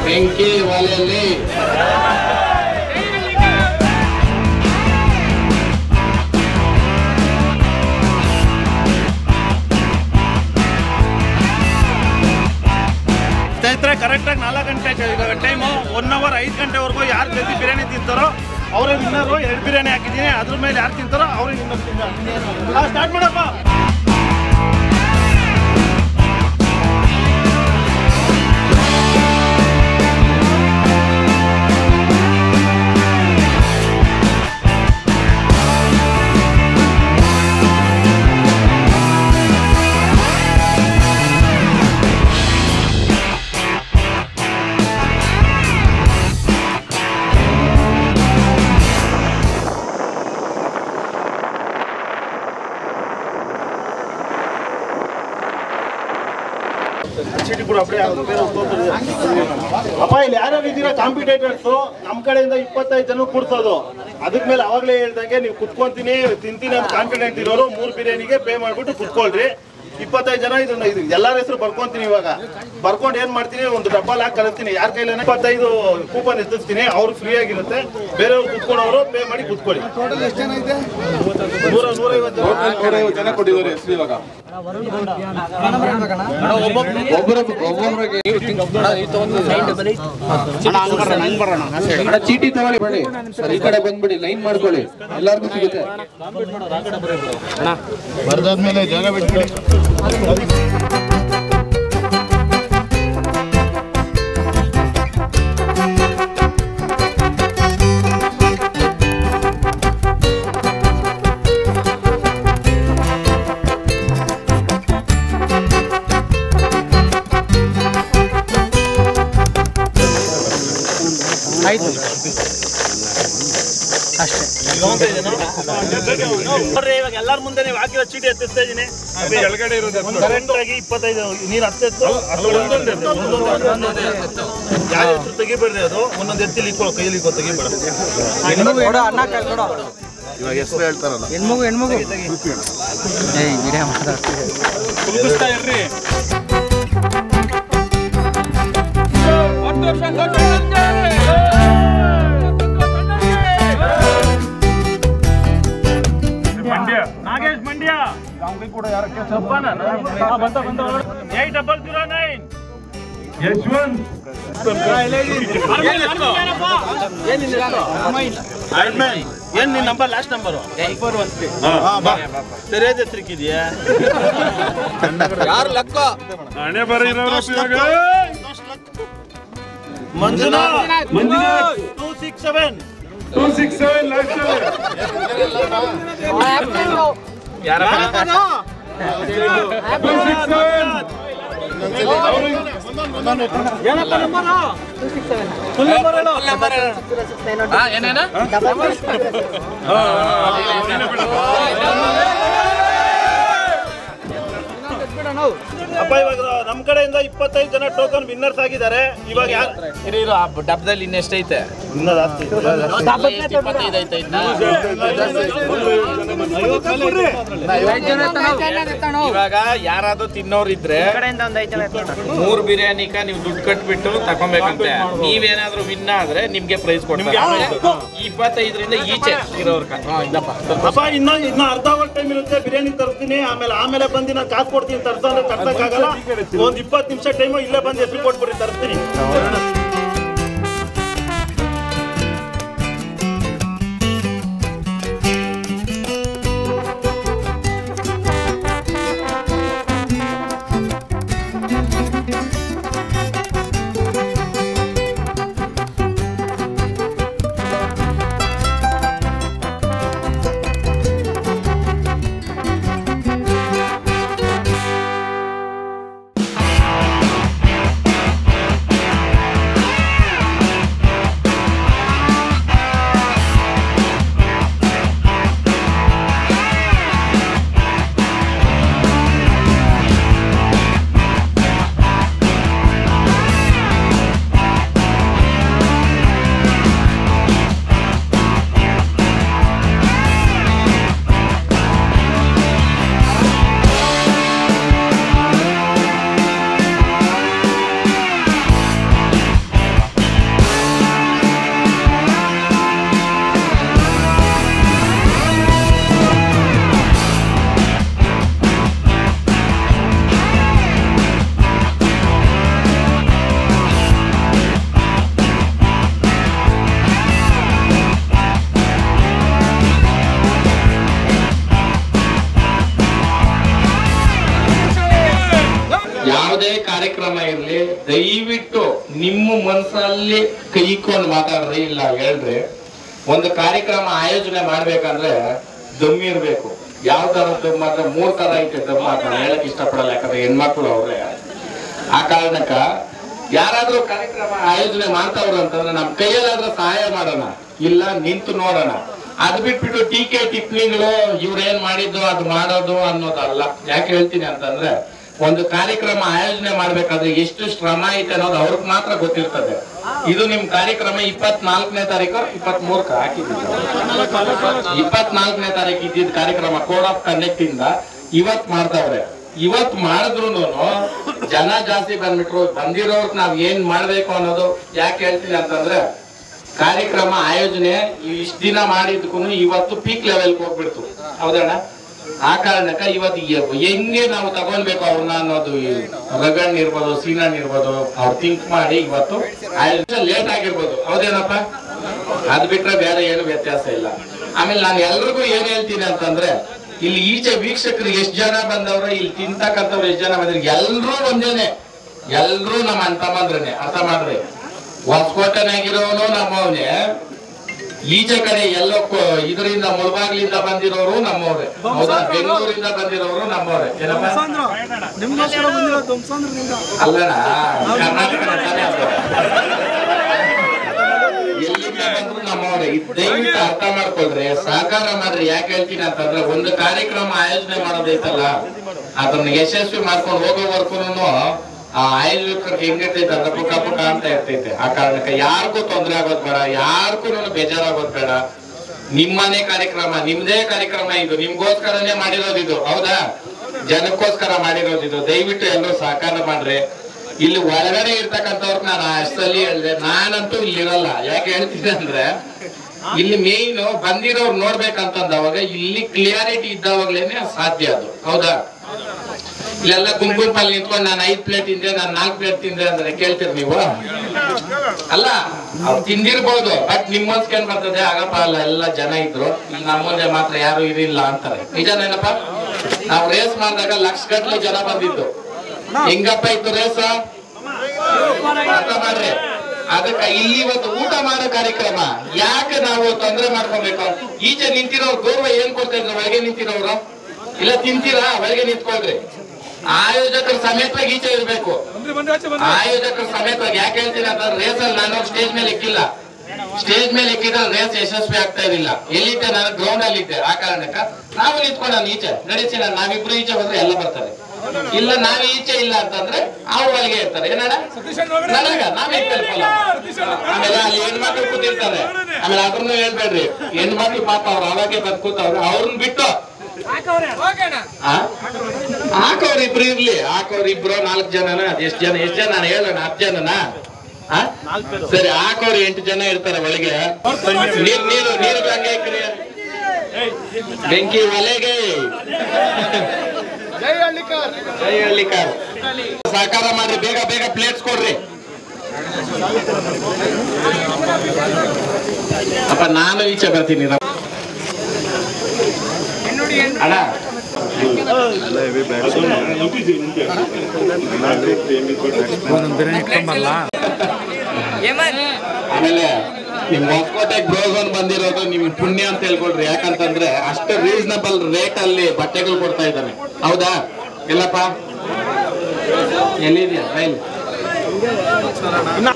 ಬೆಂಕಿ ಒಲೆಯಲ್ಲಿ ಸ್ನೇಹಿತರೆ ಕರೆಕ್ಟಾಗಿ 4 ಗಂಟೆ ಟೈಮು 1 ಅವರ್ 5 ಗಂಟೆವರೆಗೂ ಯಾರು ಜಲ್ದಿ ಬಿರಿಯಾನಿ ತಿಂತಾರೋ ಅವರೇ ವಿನ್ನರು. 2 ಬಿರಿಯಾನಿ ಹಾಕಿದ್ದೀನಿ, ಅದ್ರ ಮೇಲೆ ಯಾರು ತಿಂತಾರೋ ಅವ್ರಿಗೆ ಇನ್ನೊಂದು ಸ್ಟಾರ್ಟ್ ಮಾಡಪ್ಪ. ಅಪ್ಪ ಇಲ್ಲಿ ಯಾರ್ಯಾರು ಇದ್ದೀರಾ ಕಾಂಪಿಟೇಟರ್ಸ್, ನಮ್ಮ ಕಡೆಯಿಂದ 25 ಜನ ಕೂಡ್ಸೋದು. ಅದಕ್ಕೆ ಮೇಲೆ ಅವಾಗಲೇ ಹೇಳ್ದಂಗೆ ನೀವು ಕುತ್ಕೊಂತೀನಿ ತಿಂತೀನಿ ಅಂತ ಕಾನ್ಫಿಡೆಂಟ್ ಇರೋರು 3 ಬಿರಿಯಾನಿಗೆ ಪೇ ಮಾಡ್ಬಿಟ್ಟು ಕುತ್ಕೊಳ್ರಿ. 25 ಜನ ಇದನ್ನ ಎಲ್ಲರ ಹೆಸರು ಬರ್ಕೊಂತೀನಿ. ಇವಾಗ ಬರ್ಕೊಂಡು ಏನ್ ಮಾಡ್ತೀನಿ, ಒಂದು ಡಬ್ಬಲ್ ಹಾಕಿ ಕಳಿಸ್ತೀನಿ. ಯಾರ ಕೈಲ 25 ಕೂಪನ್ ಎತ್ತಿಸ್ತೀನಿ, ಅವ್ರು ಫ್ರೀ ಆಗಿರುತ್ತೆ. ಬೇರೆಯವ್ರು ಕುತ್ಕೊಂಡವರು ಪೇ ಮಾಡಿ ಕುತ್ಕೊಳ್ಳಿ. 150 ಜನ ಕೊಟ್ಟಿದ್ದಾರೆ ಇವಾಗ. ಚೀಟಿ ತಗೊಳ್ಳಿ, ಬನ್ನಿ ಈ ಕಡೆ ಬಂದ್ಬಿಡಿ, ಲೈನ್ ಮಾಡ್ಕೊಳ್ಳಿ, ಎಲ್ಲರಿಗೂ ಸಿಗುತ್ತೆ. ಬರ್ದಾದ್ಮೇಲೆ ಜಾಗ ಬಿಟ್ಬಿಡಿ. ಆಯ್ತು ಅಷ್ಟೇ. ನೋಡ್ರಿ ಇವಾಗ ಎಲ್ಲರ ಮುಂದೆ ನೀವು ಹಾಕಿರೋ ಚೀಟಿ ಎತ್ತಿಸ್ತಾ ಇದೀನಿ. ಕರೆಕ್ಟ್ ಆಗಿ 25 ನೀರು ಹತ್ತೆತ್ತು ಯಾವ ಹೆಸರು ತೆಗಿಬೇಡ್ರಿ. ಅದು ಒಂದೊಂದು ಎತ್ತಿ ಇಕ್ಕೊಳ್ಳೋ ಕೈಯಲ್ಲಿ ತೆಗಿಬೇಡ. ಇವಾಗ ಹೆಸರು ಹೇಳ್ತಾರಲ್ಲ, ಹೆಣ್ಮಗು ಕುಲ್ಪಿಸ್ತಾ ಇರ್ರಿ. ನಾಗೇಶ್ ಮಂಡ್ಯ ಕೂಡ 8009 ಯಶವಂತ್ ಏನ್ ನಿನ್ ನಂಬರ್ ಲಾಸ್ಟ್ ನಂಬರು ಸರಿಯಾದ ಹೆಸರಿಕಿದ್ಯಾ? ಯಾರು ಲೆಕ್ಕ ಹಣೆ ಬರೀರೋರು ಮಂಜುನಾಥ್ 267 ಲಾಸ್ಟ್ ಯಾರ ಏನೇನ ಅಪ್ಪ ಇವಾಗ ನಮ್ ಕಡೆಯಿಂದ 25 ಜನ ಟೋಕನ್ ವಿನ್ನರ್ಸ್ ಆಗಿದ್ದಾರೆ. ಇವಾಗ ಯಾರು ಡಬ್ಬದಲ್ಲಿ ಇನ್ನೆಷ್ಟೈತೆ? ಇನ್ನೂ ಜಾಸ್ತಿ 25 ಐತೆ. ಇವಾಗ ಯಾರಾದ್ರೂ ತಿನ್ನೋರಿದ್ರೆ 3 ಬಿರಿಯಾನಿಕ ನೀವು ದುಡ್ಡು ಕಟ್ಬಿಟ್ಟು ತಗೊಬೇಕಂತೆ. ನೀವೇನಾದ್ರೂ ವಿನ್ ಆದ್ರೆ ನಿಮ್ಗೆ ಪ್ರೈಸ್ ಕೊಡ್ತಾರೆ. 25ರಿಂದ ಈಚೆ ಇರೋರ್ಕ ಅಪ್ಪ ಇನ್ನೂ ಅರ್ಧ ಅವರ್ ಟೈಮ್ ಇರುತ್ತೆ. ಬಿರಿಯಾನಿ ತರ್ತೀನಿ, ಆಮೇಲೆ ಬಂದು ನಾನು ಕಾಸು ಕೊಡ್ತೀನಿ. ತರ್ಸಂದ್ರೆ ತರ್ಸಕ್ಕಾಗಲ್ಲ. ಒಂದು 20 ನಿಮಿಷ ಟೈಮು ಇಲ್ಲೇ ಬಂದು ಹೆಸರು ಕೊಟ್ಬಿಡಿ, ತರ್ತೀನಿ. ನಿಮ್ಮ ಮನಸ್ಸಲ್ಲಿ ಕೈಕೊಂಡು ಮಾತಾಡ್ರಿ, ಇಲ್ಲ ಹೇಳ್ರಿ. ಒಂದು ಕಾರ್ಯಕ್ರಮ ಆಯೋಜನೆ ಮಾಡ್ಬೇಕಂದ್ರೆ ದಮ್ಮಿ ಇರ್ಬೇಕು. ಯಾವ ತರ ದಮ್ ಅಂದ್ರೆ 3 ತರ ಐತೆ ದಮ್ ಅಂತ ನಾನು ಹೇಳಕ್ ಇಷ್ಟಪಡಲ್ಲ, ಯಾಕಂದ್ರೆ ಹೆಣ್ಮಕ್ಳು ಅವ್ರೆ. ಆ ಕಾರಣಕ್ಕ ಯಾರಾದ್ರೂ ಕಾರ್ಯಕ್ರಮ ಆಯೋಜನೆ ಮಾಡ್ತಾವ್ರು ಅಂತಂದ್ರೆ ನಮ್ ಕೈಯಲ್ಲಾದ್ರೂ ಸಹಾಯ ಮಾಡೋಣ, ಇಲ್ಲ ನಿಂತು ನೋಡೋಣ. ಅದ್ ಬಿಟ್ಬಿಟ್ಟು ಟೀಕೆ ಟಿಪ್ಪಣಿಗಳು ಇವ್ರೇನ್ ಮಾಡಿದ್ದು ಅದು ಮಾಡೋದು ಅನ್ನೋದಲ್ಲ. ಯಾಕೆ ಹೇಳ್ತೀನಿ ಅಂತಂದ್ರೆ ಒಂದು ಕಾರ್ಯಕ್ರಮ ಆಯೋಜನೆ ಮಾಡ್ಬೇಕಾದ್ರೆ ಎಷ್ಟು ಶ್ರಮ ಐತೆ ಅನ್ನೋದು ಅವ್ರಿಗೆ ಮಾತ್ರ ಗೊತ್ತಿರ್ತದೆ. ಇದು ನಿಮ್ ಕಾರ್ಯಕ್ರಮ 24ನೇ ತಾರೀಕು 23ಕ್ಕೆ ಹಾಕಿದ್ದೀವಿ. 24ನೇ ತಾರೀಕು ಇದ್ದಿದ್ದ ಕಾರ್ಯಕ್ರಮ ಕೋಡ್ ಆಫ್ ಕಂಡಕ್ಟ್ ಇಂದ ಇವತ್ ಮಾಡ್ತಾವ್ರೆ. ಇವತ್ ಮಾಡಿದ್ರು ಜನ ಜಾಸ್ತಿ ಬಂದ್ಬಿಟ್ರು. ಬಂದಿರೋರ್ಗ್ ನಾವ್ ಏನ್ ಮಾಡ್ಬೇಕು ಅನ್ನೋದು ಯಾಕೆ ಹೇಳ್ತೀನಿ ಅಂತಂದ್ರೆ ಕಾರ್ಯಕ್ರಮ ಆಯೋಜನೆ ಇಷ್ಟ ದಿನ ಮಾಡಿದ್ಕೂ ಇವತ್ತು ಪೀಕ್ ಲೆವೆಲ್ ಹೋಗ್ಬಿಡ್ತು. ಹೌದಣ್ಣ? ಆ ಕಾರಣಕ್ಕ ಇವತ್ತು ಹೆಂಗೆ ನಾವು ತಗೊಳ್ಬೇಕು ಅವ್ರನ್ನ ಅನ್ನೋದು ರಗಣ್ ಇರ್ಬೋದು, ಸೀನಣ್ಣ ಇರ್ಬೋದು, ಅವ್ರು ಥಿಂಕ್ ಮಾಡಿ ಇವತ್ತು ಲೇಟ್ ಆಗಿರ್ಬೋದು. ಹೌದೇನಪ್ಪ? ಅದ್ ಬಿಟ್ರೆ ಬೇರೆ ಏನು ವ್ಯತ್ಯಾಸ ಇಲ್ಲ. ಆಮೇಲೆ ನಾನು ಎಲ್ರಿಗೂ ಏನ್ ಹೇಳ್ತೀನಿ ಅಂತಂದ್ರೆ ಇಲ್ಲಿ ಈಚೆ ವೀಕ್ಷಕರು ಎಷ್ಟ್ ಜನ ಬಂದವ್ರ, ಇಲ್ಲಿ ತಿಂತಕ್ಕಂಥವ್ರು ಎಷ್ಟ್ ಜನ ಬಂದ್ರೆ ಎಲ್ರೂ ಒಂದೇನೆ, ಎಲ್ರೂ ನಮ್ಮ ಅಣ್ಣ ತಮ್ಮಂದ್ರನೆ. ಅರ್ಥ ಮಾಡ್ರಿ, ಹೊಸಕೋಟೆನಾಗಿರೋನು ನಮ್ಮವನೇ, ಈಚೆ ಕಡೆ ಎಲ್ಲೋ ಇದರಿಂದ ಮುಳಬಾಗ್ಲಿಂದ ಬಂದಿರೋರು ನಮ್ಮವ್ರೆ. ಹೌದಾ? ಬೆಂಗಳೂರಿಂದ ಬಂದಿರೋರು ನಮ್ಮವ್ರೆ. ಅಲ್ಲಣ್ಣ, ಕರ್ನಾಟಕ ಎಲ್ಲಿಂದ ಬಂದ್ರು ನಮ್ಮವ್ರೆ. ದಯವಿಟ್ಟು ಅರ್ಥ ಮಾಡ್ಕೊಳ್ರಿ, ಸಹಕಾರ ಮಾಡ್ರಿ. ಯಾಕೆ ಹೇಳ್ತೀನಿ ಅಂತಂದ್ರೆ ಒಂದು ಕಾರ್ಯಕ್ರಮ ಆಯೋಜನೆ ಮಾಡೋದೈತಲ್ಲ ಅದನ್ನ ಯಶಸ್ವಿ ಮಾಡ್ಕೊಂಡು ಹೋಗೋವರ್ಗೂನು ಆ ಆಯೋಜಕರಿಗೆ ಹೆಂಗಿರ್ತೈತೆ ಅಂದ್ರೆ ಪುಕ್ಕ ಪುಕ್ಕ ಅಂತ ಇರ್ತೈತೆ. ಆ ಕಾರಣಕ್ಕೆ ಯಾರಿಗೂ ತೊಂದರೆ ಆಗೋದ್ ಬೇಡ, ಯಾರಿಗೂ ಬೇಜಾರಾಗೋದ್ ಬೇಡ. ನಿಮ್ಮನೆ ಕಾರ್ಯಕ್ರಮ, ನಿಮ್ದೇ ಕಾರ್ಯಕ್ರಮ, ಇದು ನಿಮ್ಗೋಸ್ಕರನೇ ಮಾಡಿರೋದು. ಇದು ಹೌದಾ? ಜನಕ್ಕೋಸ್ಕರ ಮಾಡಿರೋದು. ಇದು ದಯವಿಟ್ಟು ಎಲ್ಲರೂ ಸಹಕಾರ ಮಾಡ್ರಿ. ಇಲ್ಲಿ ಒಳಗಡೆ ಇರ್ತಕ್ಕಂಥವ್ರಿಗೆ ನಾನು ಅಷ್ಟಲ್ಲಿ ಹೇಳಿದೆ, ನಾನಂತೂ ಇಲ್ಲಿರಲ್ಲ. ಯಾಕೆ ಹೇಳ್ತೀನಿ ಅಂದ್ರೆ ಇಲ್ಲಿ ಮೇನ್ ಬಂದಿರೋರು ನೋಡ್ಬೇಕಂತಂದವಾಗ ಇಲ್ಲಿ ಕ್ಲಿಯಾರಿಟಿ ಇದ್ದಾವಾಗ್ಲೇನೆ ಸಾಧ್ಯ ಅದು. ಹೌದಾ? ಇಲ್ಲೆಲ್ಲ ಗುಂಪಲ್ಲಿ ನಿಂತ್ಕೊಂಡು ನಾನು 5 ಪ್ಲೇಟ್ ತಿಂದೆ, ನಾನು 4 ಪ್ಲೇಟ್ ತಿಂದೆ ಅಂದ್ರೆ ಕೇಳ್ತೀರಿ ನೀವು? ಅಲ್ಲ, ಅವ್ರು ತಿಂದಿರ್ಬೋದು, ಬಟ್ ನಿಮ್ಮನ್ಸ್ಗೆ ಏನ್ ಬರ್ತದೆ, ಆಗಪ್ಪ ಅಲ್ಲ ಎಲ್ಲ ಜನ ಇದ್ರು, ಇಲ್ಲಿ ನಮ್ಮ ಮುಂದೆ ಮಾತ್ರ ಯಾರು ಇರಿಲ್ಲ ಅಂತಾರೆ. ನಿಜನೇನಪ್ಪ? ನಾವು ರೇಸ್ ಮಾಡಿದಾಗ ಲಕ್ಷಗಟ್ಲೆ ಜನ ಬಂದಿದ್ದು. ಹೆಂಗಪ್ಪ ಇತ್ತು ರೇಸ? ಅರ್ಥ ಮಾಡ್ರಿ. ಅದಕ್ಕೆ ಇಲ್ಲಿ ಇವತ್ತು ಊಟ ಮಾಡೋ ಕಾರ್ಯಕ್ರಮ ಯಾಕೆ ನಾವು ತೊಂದರೆ ಮಾಡ್ಕೊಬೇಕು? ಈಚೆ ನಿಂತಿರೋರು ಗೌರವ ಏನ್ ಕೊಡ್ತಾ ಇದ್ರು? ಒಳಗೆ ನಿಂತಿರೋರು ಇಲ್ಲ ತಿಂತೀರಾ? ಒಳಗೆ ನಿಂತ್ಕೊಳ್ರಿ. ಆಯೋಜಕರ ಸಮೇತವಾಗಿ ಈಚೆ ಇರ್ಬೇಕು. ಆಯೋಜಕರ ಸಮೇತವಾಗಿ. ಯಾಕೆ ಹೇಳ್ತೀನಿ ಅಂತಂದ್ರೆ ರೇಸಲ್ಲಿ ನಾನು ಸ್ಟೇಜ್ ಮೇಲೆ ಎಕ್ಕಿಲ್ಲ. ಸ್ಟೇಜ್ ಮೇಲೆ ಎಕ್ಕಿದ್ರೆ ರೇಸ್ ಯಶಸ್ವಿ ಆಗ್ತಾ ಇರಲಿಲ್ಲ. ಎಲ್ಲಿದ್ದೆ? ನಾನು ಗ್ರೌಂಡ್ ಅಲ್ಲಿ ಇದ್ದೆ. ಆ ಕಾರಣಕ್ಕ ನಾವು ನಿಂತ್ಕೊಂಡು ನಾನು ಈಚೆ ನಡೆಸಿ, ನಾವಿಬ್ರು ಈಚೆ ಬಂದ್ರೆ ಎಲ್ಲ ಬರ್ತಾರೆ. ಇಲ್ಲ ನಾವ್ ಈಚೆ ಇಲ್ಲ ಅಂತಂದ್ರೆ ಅವ್ರ ಒಳಗೆ ಇರ್ತಾರೆ. ಏನಣ್ಣ? ನನಗ ನಾವೇ ಕಲ್ಪಲ್ಲ. ಆಮೇಲೆ ಅಲ್ಲಿ ಹೆಣ್ಮಕ್ಳು ಕೂತಿರ್ತಾರೆ. ಆಮೇಲೆ ಅದನ್ನು ಹೇಳ್ಬೇಡ್ರಿ, ಹೆಣ್ಮಕ್ಳು ಪಾಪ ಅವ್ರು ಅವಾಗೆ ಬಂದ್ ಕೂತವ್ರು, ಅವ್ರನ್ನ ಬಿಟ್ಟು ಹಾಕವ್ರು ಇಬ್ರು ಇರ್ಲಿ. ಹಾಕವ್ರು ಇಬ್ರು 4 ಜನನ ಎಷ್ಟು ಜನ ನಾನು ಹೇಳೋಣ? 10 ಜನನ? ಸರಿ, ಹಾಕವ್ರು 8 ಜನ ಇರ್ತಾರೆ ಒಳಗೆ. ನೀರು ಗಂಗೆ ಬೆಂಕಿ ಒಲೆಗೆ ಜೈ ಹಳ್ಳಿಕಾರ್. ಸಹಕಾರ ಮಾಡ್ರಿ, ಬೇಗ ಬೇಗ ಪ್ಲೇಟ್ಸ್ ಕೊಡ್ರಿ. ಅಪ್ಪ ನಾನು ಈಚೆ ಬರ್ತೀನಿ ಅಣ್ಣ. ಆಮೇಲೆ ನಿಮ್ ಹೊಸಕೋಟೆಗೆ ಬ್ರೋಝೋನ್ ಬಂದಿರೋದು ನಿಮ್ ಪುಣ್ಯ ಅಂತ ಹೇಳ್ಕೊಳ್ರಿ. ಯಾಕಂತಂದ್ರೆ ಅಷ್ಟು ರೀಸನಬಲ್ ರೇಟ್ ಅಲ್ಲಿ ಬಟ್ಟೆಗಳು ಕೊಡ್ತಾ ಇದ್ದಾನೆ. ಹೌದಾ? ಎಲ್ಲಪ್ಪ ಎಲ್ಲಿದ್ಯಾ ರೈಲ್?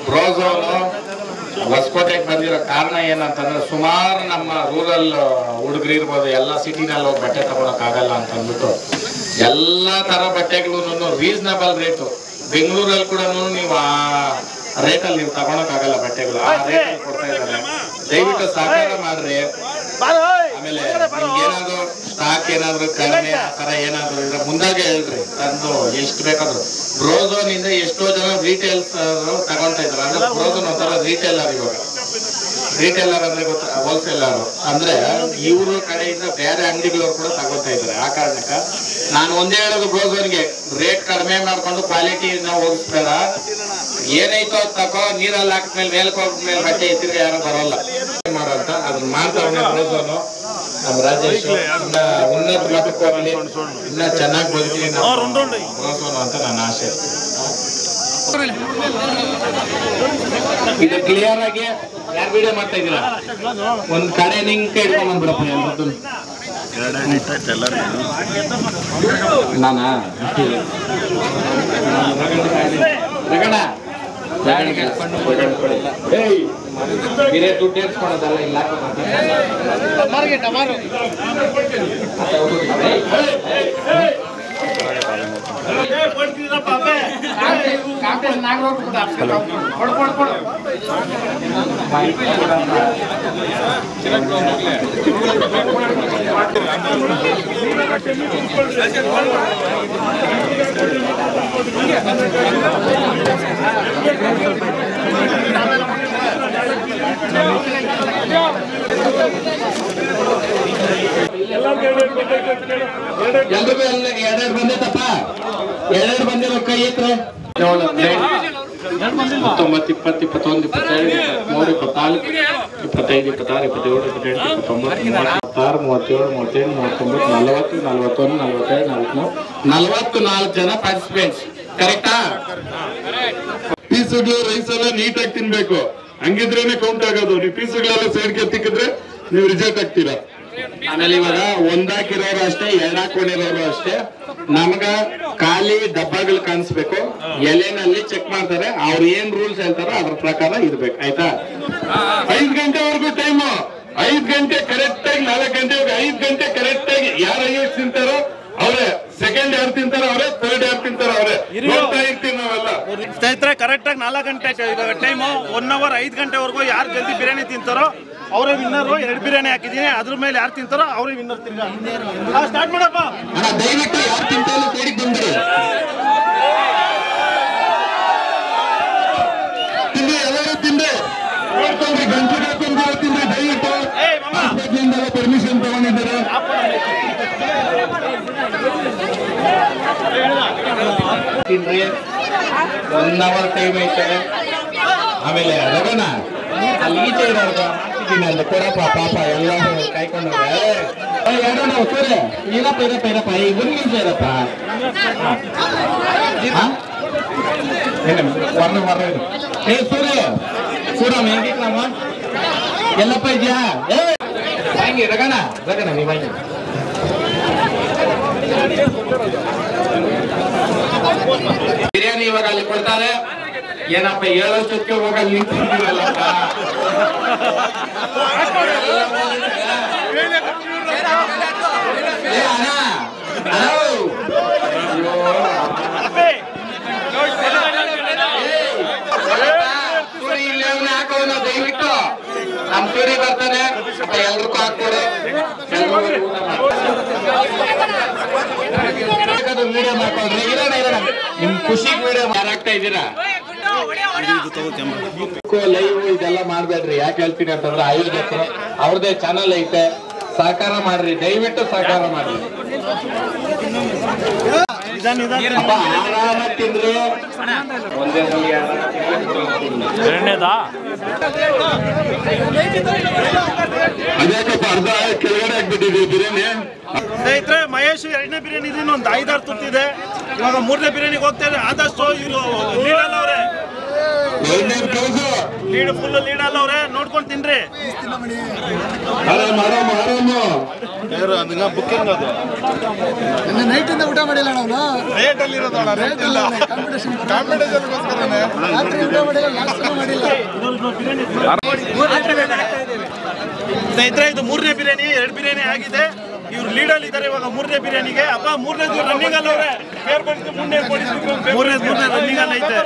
ಬ್ರೋಝೋನು ಹೊಸಕೋಟೆಗೆ ಬಂದಿರೋ ಕಾರಣ ಏನಂತಂದ್ರೆ ಸುಮಾರು ನಮ್ಮ ರೂರಲ್ ಹುಡುಗರು ಇರ್ಬೋದು, ಎಲ್ಲ ಸಿಟಿನಲ್ಲಿ ಹೋಗಿ ಬಟ್ಟೆ ತಗೊಳಕ್ ಆಗಲ್ಲ ಅಂತ ಅಂದ್ಬಿಟ್ಟು ಎಲ್ಲಾ ತರ ಬಟ್ಟೆಗಳು ರೀಸನಬಲ್ ರೇಟು. ಬೆಂಗಳೂರಲ್ಲಿ ಕೂಡ ನೀವು ಆ ರೇಟಲ್ಲಿ ನೀವು ತಗೊಳಕ್ ಆಗಲ್ಲ ಬಟ್ಟೆಗಳು. ಆ ರೇಟ್ ಕೊಡ್ತಾ ಇದ್ದಾರೆ. ದಯವಿಟ್ಟು ಸಹಕಾರ ಮಾಡ್ರಿ. ಆಮೇಲೆ ಏನಾದ್ರು ಸ್ಟಾಕ್ ಏನಾದ್ರು ಕಡಿಮೆ ಆ ತರ ಏನಾದ್ರು ಇದ್ರೆ ಮುಂದಾಗೆ ಹೇಳ್ರಿ, ತಂದು ಎಷ್ಟು ಬೇಕಾದ್ರು. ಬ್ರೋಝೋನ್ ಇಂದ ಎಷ್ಟೋ ಜನ ರಿಟೇಲ್ಸ್ ತಗೊಂತಾ ಇದ್ರು. ಅಂದ್ರೆ ಬ್ರೋಝೋನ್ ಒಂಥರ ರಿಟೇಲರ್. ಇವಾಗ ರಿಟೇಲರ್ ಅಂದ್ರೆ ಗೊತ್ತ, ಹೋಲ್ಸೇಲರ್ ಅಂದ್ರೆ ಇವ್ರ ಕಡೆಯಿಂದ ಬೇರೆ ಅಂಗಡಿಗಳವ್ರು ಕೂಡ ತಗೋತಾ ಇದ್ದಾರೆ. ಆ ಕಾರಣಕ್ಕ ನಾನು ಒಂದೇ ಹೇಳೋದು, ಬ್ರೋಝೋನ್ಗೆ ರೇಟ್ ಕಡಿಮೆ ಮಾಡ್ಕೊಂಡು ಕ್ವಾಲಿಟಿ ನಾವು ಹೋಗಿಸ್ಬೇಡ. ಏನೈತೋ ಅದು ತಗೋ, ನೀರಲ್ಲಿ ಹಾಕಿದ್ಮೇಲೆ ಮೇಲ್ಕ್ ಹೋಗ್ಮೇಲೆ ಬಟ್ಟೆ ಎತ್ತಿದ್ರೆ ಯಾರು ಬರೋಲ್ಲ ಮಾಡೋಂತ ಅದನ್ನ ಮಾಡ್ತಾವನೆ ಬ್ರೋಝೋನು. ನಮ್ಮ ರಾಜೇಶ್ ಇನ್ನ ಉನ್ನತ ಮಟ್ಟಕ್ಕೆ ಹೋಗ್ಲಿ, ಇನ್ನ ಚೆನ್ನಾಗಿ ಬದುಕಲಿ ಬ್ರೋಝೋನು ಅಂತ ನನ್ನ ಆಸೆ. ಇದು ಕ್ಲಿಯರ್ ಆಗಿ ಯಾರು ವಿಡಿಯೋ ಮಾಡ್ತಾ ಇದ್ದೀರಾ ಒಂದ್ ಕಡೆ ನಿಂಗೆ ಹಿಡ್ಕೊಂಡ್ ಬಂದ್ಬಿಡಪ್ಪ ನಾನಾ ರಗಣ ಬೇರೆ ದುಡ್ಡು ಏರ್ಸ್ಕೊಳೋದಲ್ಲ ಇಲ್ಲ ಎಲ್ರಿಗೂ ಎರಡೆರಡು ಬಂದೈತಪ್ಪ ಎರಡೆರಡು ಬಂದಿರೋ ಕೈ ಐತ್ರೆ 19 20 21 22 23 24 25 26 27 28 44 ಜನ ಪಾರ್ಟಿಸಿಪೆಂಟ್ಸ್ ಕರೆಕ್ಟಾ? ಪೀಸುಗಳು ರೈಸ್ ಎಲ್ಲ ನೀಟಾಗಿ ತಿನ್ಬೇಕು, ಹಂಗಿದ್ರೇನೆ ಕೌಂಟ್ ಆಗೋದು. ನೀವು ಪೀಸುಗಳೆಲ್ಲ ಸೈಡ್ಗೆ ತಿಕ್ಕಿದ್ರೆ ನೀವು ರಿಜೆಕ್ಟ್ ಆಗ್ತೀರಾ. ಆಮೇಲೆ ಇವಾಗ ಒಂದಾಕಿರೋರು ಅಷ್ಟೇ, ಎರಡಾಕೊಂಡಿರೋರು ಅಷ್ಟೇ. ನಮಗ ಖಾಲಿ ಡಬ್ಬಗಳು ಕಾಣಿಸ್ಬೇಕು, ಎಲೆನಲ್ಲಿ ಚೆಕ್ ಮಾಡ್ತಾರೆ, ಅವ್ರು ಏನ್ ರೂಲ್ಸ್ ಹೇಳ್ತಾರೋ ಅದ್ರ ಪ್ರಕಾರ ಇರ್ಬೇಕು. ಆಯ್ತಾ? 5 ಗಂಟೆವರೆಗೂ ಟೈಮು. 5 ಗಂಟೆ ಕರೆಕ್ಟ್ ಆಗಿ 4 ಗಂಟೆವರೆಗೆ 5 ಗಂಟೆ ಕರೆಕ್ಟ್ ಆಗಿ ಯಾರು ಹೈಯೆಸ್ಟ್ ತಿಂತಾರೋ ಅವರೇ, ಸೆಕೆಂಡ್ ಯಾರು ತಿಂತಾರೋ ಅವರೇ, ಥರ್ಡ್ ಯಾರು ತಿಂತಾರೋ ಅವರೇ ನೋಡ್ತಾ ಇರ್ತೀವಿ ನಾವೆಲ್ಲ. ಸ್ನೇಹಿತರೆ ಕರೆಕ್ಟ್ ಆಗಿ 4 ಗಂಟೆ ಇವಾಗ ಟೈಮು. 1 ಅವರ್ 5 ಗಂಟೆವರೆಗೂ ಯಾರು ಜಲ್ದಿ ಬಿರಿಯಾನಿ ತಿಂತಾರೋ ಅವರೇ ವಿನ್ನರು. 2 ಬಿರಿಯಾನಿ ಹಾಕಿದೀನಿ, ಅದ್ರ ಮೇಲೆ ಯಾರು ತಿಂತಾರೋ ಅವರೇ ವಿನ್ನರ್. ತಿರ್ಗಾ ಸ್ಟಾರ್ಟ್ ಮಾಡಪ್ಪ. ದಯವಿಟ್ಟು ಯಾರು ತಿಂತಾರೋ ಸೈಡಿಗೆ ಬಂದ್ಬಿಡಿ. ತಿಂದ್ರೆ ಎಲ್ಲರೂ ತಿಂದ್ರೆ ನೋಡ್ಕೊಂಡ್ರಿ, ಗಂಟೆ ಹಾಕೊಂಡ್ರೆ ತಿಂದ್ರೆ ದಯವಿಟ್ಟು ಪರ್ಮಿಷನ್ ತಗೊಂಡಿದ್ದಾರೆ. ತಿನ್ರಿ, 1 ಅವರ್ ಟೈಮ್ ಐತೆ. ಆಮೇಲೆ ರಗಣ ಅಲ್ಲಿ ಈಚೆ ಇರೋರ್ಗ ಮಾಡ್ತಿದ್ದೀನಿ ಅಂತ ಕೊಡಪ್ಪ, ಪಾಪ ಎಲ್ಲ ಕಾಯ್ಕೊಂಡವ್ರೆ. ಯಾರಣ್ಣ ಸೂರ್ಯ ಇರಪ್ಪ ಇರಪ್ಪ ಇರಪ್ಪ, ಈ 1 ನಿಮಿಷ ಇರಪ್ಪ. ಏ ಸೂರ್ಯ ಸೂರಮ್ಮ ಹೆಂಗಿಕ್ರಮ್ಮ ಎಲ್ಲಪ್ಪ ಇದೆಯಾ? ಹಂಗೆ ರಗಣ ರಗಣ ನೀವು ಹಂಗೆ ಬಿರಿಯಾನಿ ಇವಾಗ ಅಲ್ಲಿ ಕೊಡ್ತಾರೆ. ಏನಪ್ಪ ಹೇಳೋಷ್ಟಕ್ಕೆ ಹೋಗಲ್ಲಿ ನಿಂತಿದ್ದೀರಲ್ಲಪ್ಪ. ಹಾಕೋನು ದಯವಿಟ್ಟು ನಮ್ ಸೂರಿ ಬರ್ತಾನೆ, ಎಲ್ರಿಗೂ ಹಾಕ್ತಾರೆ. ವಿಡಿಯೋ ಮಾಡ್ಕೊಳ್ರಿ, ಇರೋಣ ಇರೋಣ. ನಿಮ್ ಖುಷಿಗೆ ವಿಡಿಯೋ ಮಾರಾಗ್ತಾ ಇದ್ದೀರಾ. ಲೈವ್ ಇದೆಲ್ಲ ಮಾಡ್ಬೇಡ್ರಿ. ಯಾಕೆ ಹೇಳ್ತೀನಿ ಅಂತಂದ್ರೆ ಆಯೋಜಕರು ಅವ್ರದೇ ಚಾನಲ್ ಐತೆ, ಸಹಕಾರ ಮಾಡ್ರಿ, ದಯವಿಟ್ಟು ಸಹಕಾರ ಮಾಡ್ರಿ. ಆರಾಮ ತಿಂದ್ರಿ, ಒಂದೇ ಸಲ ಅದೇಕಪ್ಪ ಅರ್ಧ ಕೆಳಗಡೆ ಆಗ್ಬಿಟ್ಟಿದೆ ಬಿರಿಯಾನಿ. ಸ್ನೇಹಿತರೆ ಮಹೇಶ್ 2ನೇ ಬಿರಿಯಾನಿ ಇದೀನಿ, ಒಂದು 5-6 ತುತ್ತಿದೆ. ಇವಾಗ 3ನೇ ಬಿರಿಯಾನಿಗೆ ಹೋಗ್ತಾರೆ. ಆದಷ್ಟು ಇವರು ಲೀಡಲ್ ಅವರೇ, ಲೀಡ್ ಫುಲ್ ಲೀಡಲ್ ಅವರೇ, ನೋಡ್ಕೊಂಡು ತಿನ್ರಿ. ಆರಾಮ ಆರಾಮ ಆರಾಮ. ಬುಕ್ಕಿಂಗ್ ಅದು ನೈಟ್ ಇಂದ ಊಟ ಮಾಡಿಲ್ಲ ನಾವು. ರೇಟ್ ಅಲ್ಲಿ ಇರೋದು ಸ್ನೇಹಿತರೆ ಇದು 3ನೇ ಬಿರಿಯಾನಿ, 2 ಬಿರಿಯಾನಿ ಆಗಿದೆ. ಇವ್ರು ಲೀಡಲ್ಲಿ ಇದ್ದಾರೆ ಇವಾಗ 3ನೇ ಬಿರಿಯಾನಿಗೆ. ಅಪ್ಪ 3ನೇದು ರನ್ನಿಂಗ್ ಅಲ್ಲಿ ಅವ್ರೆ, 3ನೇ ರನ್ನಿಂಗ್ ಅಲ್ಲಿ ಐತೆ.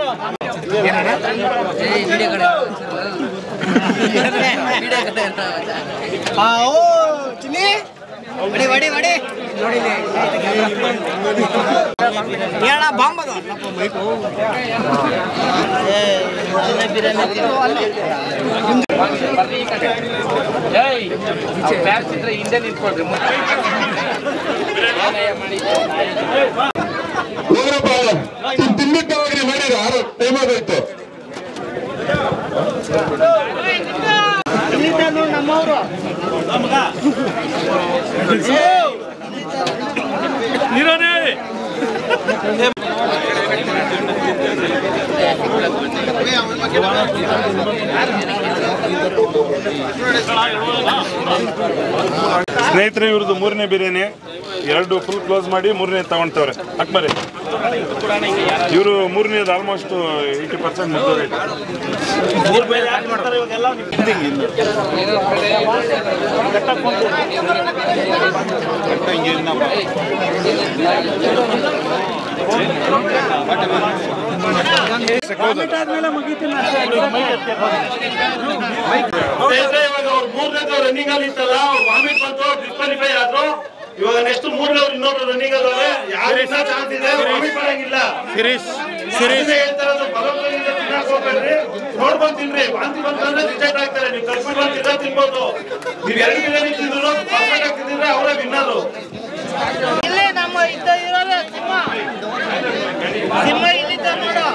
ಹಿಂದೆ ನಿಂತ್ಕೊಳ್ರಿ. ತಿನ್ಬಿಟ್ಟು ಹೋಗ್ರಿ, ಮಾಡಿರ 6 ಟೈಮ್ ಆಗೋಯ್ತು. ನಮ್ಮವರು ಇರೋನೇ ಸ್ನೇಹಿತರೆ, ಇವ್ರದ್ದು 3ನೇ ಬಿರಿಯಾನಿ. 2 ಫುಲ್ ಕ್ಲೋಸ್ ಮಾಡಿ 3ನೇ ತಗೊಳ್ತವ್ರೆ. ಅಕ್ಬರಿ ಇವರು 3ನೇದು ಆಲ್ಮೋಸ್ಟ್ 80% ಮುಗ್ದೋಗೈತೆ. ರನ್ನಿಂಗ್ ಅಲ್ಲಿ ಇತ್ತಲ್ಲ, ವಾಮಿಟ್ ಬಂತು, ಡಿಸ್ಕ್ವಾಲಿಫೈ ಆದ್ರು. ಇವಾಗ ನೆಕ್ಸ್ಟ್ 3ನವ್ರು ಇನ್ನೊಬ್ರು ರನ್ನಿಂಗ್ ಅದಾವೆ. ಯಾರು ಚಾನ್ಸ್ ಇದೆ, ವಾಮಿಟ್ ಮಾಡಂಗಿಲ್ಲ. ಹೇಳ್ತಾರದು ಭಗವಂತನಿಂದ ತಿನ್ನಕ್ ಹೋಗ್ಬೇಡ್ರಿ, ನೋಡ್ಕೊಂಡ್ ತಿನ್ರಿ. ವಾಂತಿ ಬಂತಂದ್ರೆ ರಿಜೆಕ್ಟ್ ಆಗ್ತಾರೆ. ನೀವು ಕಲ್ಪಿಟ್ಟು ಬಂದು ತಿನ್ಬೋದು. ನೀವು 2 ಬಿರಿಯಾನಿ ತಿಂದ್ರು ಪರ್ಫೆಕ್ಟ್ ಆಗಿ ತಿಂದಿದ್ರೆ ಅವರೇ ವಿನ್ನರು. ಇಲ್ಲೇ ನಮ್ಮ ಇರೋದು ಸಿಂಹ ಇಲ್ಲಿದ್ದ ನೋಡು.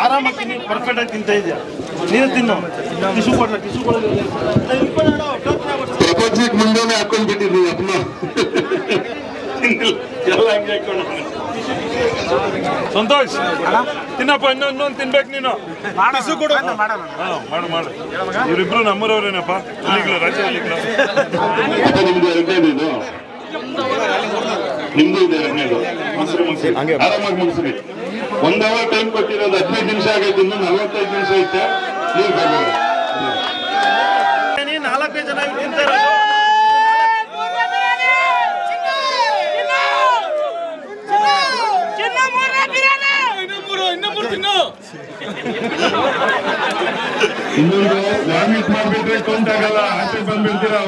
ಆರಾಮಾಗಿ ನೀನು ಪರ್ಫೆಕ್ಟ್ ಆಗಿ ತಿಂತ ಇದೆಯಾ? ನೀನು ತಿನ್ನು. ಟಿಶ್ಯೂ ಕೊಡ್ಲ, ಟಿಶ್ಯೂ ಕೊಡೋದು ಪ್ರಪಂಚಕ್ಕೆ ಮುಂದೆನೆ ಹಾಕೊಂಡ್ ಬಿಟ್ಟಿದ್ವಿ ಅಪ್ಪ. ಎಲ್ಲ ಹಂಗೆ ಹಾಕೊಂಡು ಸಂತೋಷ್ ತಿನ್ನಪ್ಪ. ಇನ್ನೊಂದು ತಿನ್ಬೇಕು ನೀನು. ಮಾಡು. ಇವರಿಬ್ರು ನಮ್ಮೂರವ್ರೇನಪ್ಪ. ಅಲ್ಲಿಗ್ಲು ರಾಜ್ಯ ಅಲ್ಲಿಗ್ಲು. ನಿಮ್ದು 2ನೇದು ಇದು, ನಿಮ್ದು ಇದೆ 2ನೇದು. ಮುಗಿಸ್ರಿ, ಆರಾಮಾಗಿ ಮುಗಿಸ್ರಿ. 1 ಅವರ್ ಟೈಮ್ ಕೊಟ್ಟಿರೋದು 15 ನಿಮಿಷ ಆಗೈತೆ. ಇನ್ನು 45 ನಿಮಿಷ ಐತೆ. ನೀವು 4 ಜನ ತಿಂತಾರೆ. ಇನ್ನೊಂದು ವಾಮಿಟ್ ಮಾಡ್ಬಿಟ್ರೆ ಕೌಂಟ್ ಆಗಲ್ಲ. ಆಚೆ ಬಂದ್ಬಿಡ್ತೀರಾ.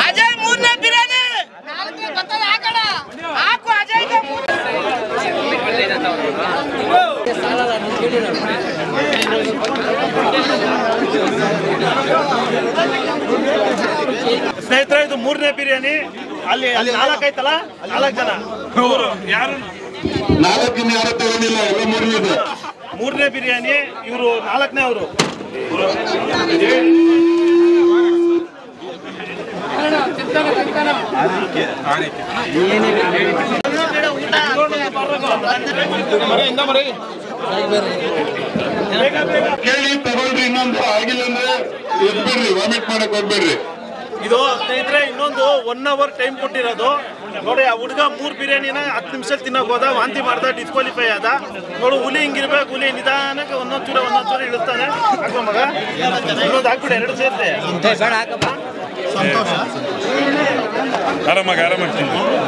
ಅಜಯ್ 3ನೇ ಬಿರಿಯಾನಿ ಹಾಕು. ಅಜಯ್ ಸ್ನೇಹಿತರೆ, ಇದು 3ನೇ ಬಿರಿಯಾನಿ. ಅಲ್ಲಿ 4 ಐತಲ್ಲ, 4 ಜನ. ಯಾರು 4 ಯಾರು ತಗೊಂಡಿಲ್ಲ, ಎಲ್ಲ 3ನೇದು. 3ನೇ ಬಿರಿಯಾನಿ. ಇವರು 4ನೇ ಅವರು. ಕೇಳಿ ತಗೊಳ್ರಿ. ಇನ್ನೊಂದು ಆಗಿಲ್ಲ ಅಂದ್ರೆ ಎದ್ಬಿಡ್ರಿ, ವಾಮಿಟ್ ಮಾಡಕ್ ಹೋಗ್ಬೇಡ್ರಿ. ಇದು ಸ್ನೇಹಿತರೆ ಇನ್ನೊಂದು 1 ಅವರ್ ಟೈಮ್ ಕೊಟ್ಟಿರೋದು. ನೋಡಿ, ಆ ಹುಡುಗ 3 ಬಿರಿಯಾನಿನ 10 ನಿಮಿಷದಲ್ಲಿ ತಿನ್ನಕ್ ಹೋದ, ವಾಂತಿ ಮಾಡ್ದ, ಡಿಸ್ಕ್ವಾಲಿಫೈ ಆದ. ನೋಡು, ಹುಲಿ ಹಿಂಗಿರ್ಬೇಕು. ಹುಲಿ ನಿಧಾನಕ್ಕೆ ಒಂದೊಂದು ಚೂರ ಇಳಿಸ್ತಾನೆ. ಹಾಕೋ ಮಗ, ಇನ್ನೊಂದು ಹಾಕ್ಬಿಡಿ, 2 ಸೇರ್ತೆ. ಆರಾಮಾಗಿ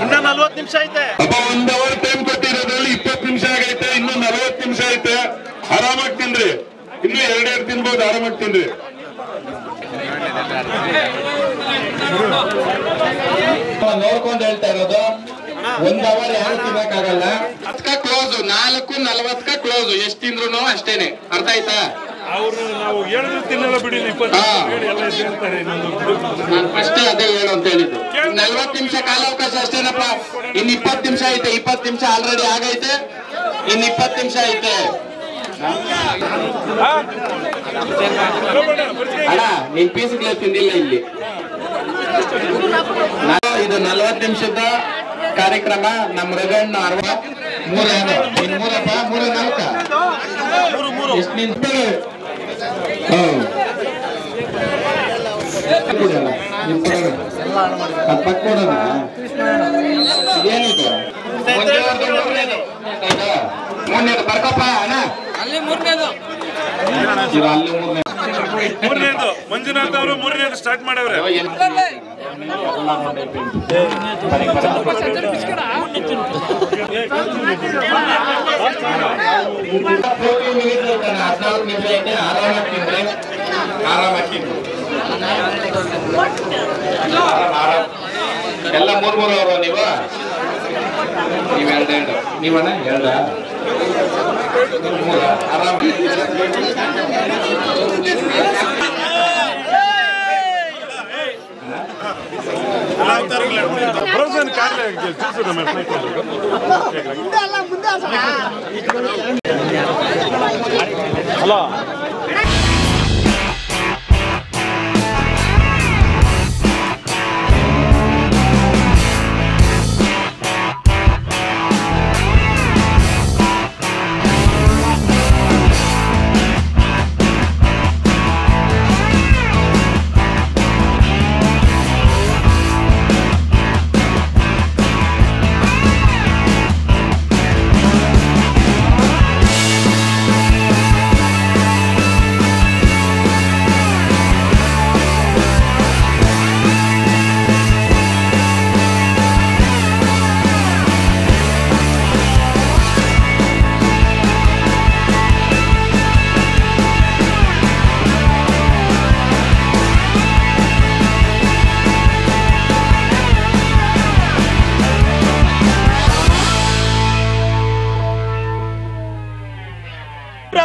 ಇನ್ನ 40 ನಿಮಿಷ ಐತೆ. ಅಪ್ಪ 1 ಅವರ್ ಟೈಮ್ ಕೊಟ್ಟಿರೋದ್ರಲ್ಲಿ 20 ನಿಮಿಷ ಆಗೈತೆ. ಇನ್ನು 40 ನಿಮಿಷ ಐತೆ. ಆರಾಮಾಗಿ ತಿನ್ರಿ. ಇನ್ನು 2 ತಿನ್ಬೋದು. ಆರಾಮಾಗಿ ತಿನ್ರಿ. ನೋಡ್ಕೊಂಡು ಹೇಳ್ತಾ ಇರೋದು. 1 ಅವರ್ ಯಾರು ತಿನ್ನಕ್ಕಾಗಲ್ಲ. Close 4:40 close. ಎಷ್ಟು ತಿಂದ್ರು ಅಷ್ಟೇನೆ. ಅರ್ಥ ಆಯ್ತಾ? ಅವ್ರು ನಾವು ಹೇಳಿದ್ರು ತಿನ್ನಲ್ಲ ಬಿಡಿ. 20 ಎಲ್ಲ ಹೇಳ್ತಾರೆ. ನಾನು ಫಸ್ಟ್ ಅದೇ ಹೇಳು ಅಂತ ಹೇಳಿದ್ದು. 40 ನಿಮಿಷ ಕಾಲಾವಕಾಶ ಅಷ್ಟೇನಪ್ಪ. ಇನ್ನು 20 ನಿಮಿಷ ಐತೆ. 20 ನಿಮಿಷ ಆಲ್ರೆಡಿ ಆಗೈತೆ. ಇನ್ನು 20 ನಿಮಿಷ ಐತೆ. ಅಣ್ಣ, ನಿನ್ ಪೀಸ್ಗಳೇ ತಿಂದಿಲ್ಲ ಇಲ್ಲಿ. ಇದು 40 ನಿಮಿಷದ ಕಾರ್ಯಕ್ರಮ. ನಮ್ಮ ರಗಣ್ಣ 63 3 4 ಎಷ್ಟು ನಿಂತ್ಕೊಳ್ಳಿ. ಏನಿದೆ 3ನೇದು ಬರ್ಕಪ್ಪ ಅಣ್ಣ. ಅಲ್ಲಿ 3ನೇದು. ಅಲ್ಲಿ 3ನೇದು ಮಂಜುನಾಥ್ ಅವರು 3ನೇದು ಸ್ಟಾರ್ಟ್ ಮಾಡವ್ರೆ. ಎಲ್ಲ 3 ಅವರು ನೀವು 2 ನೀವಣ್ಣ 2 ಆರಾಮ. Frozen Karle hello.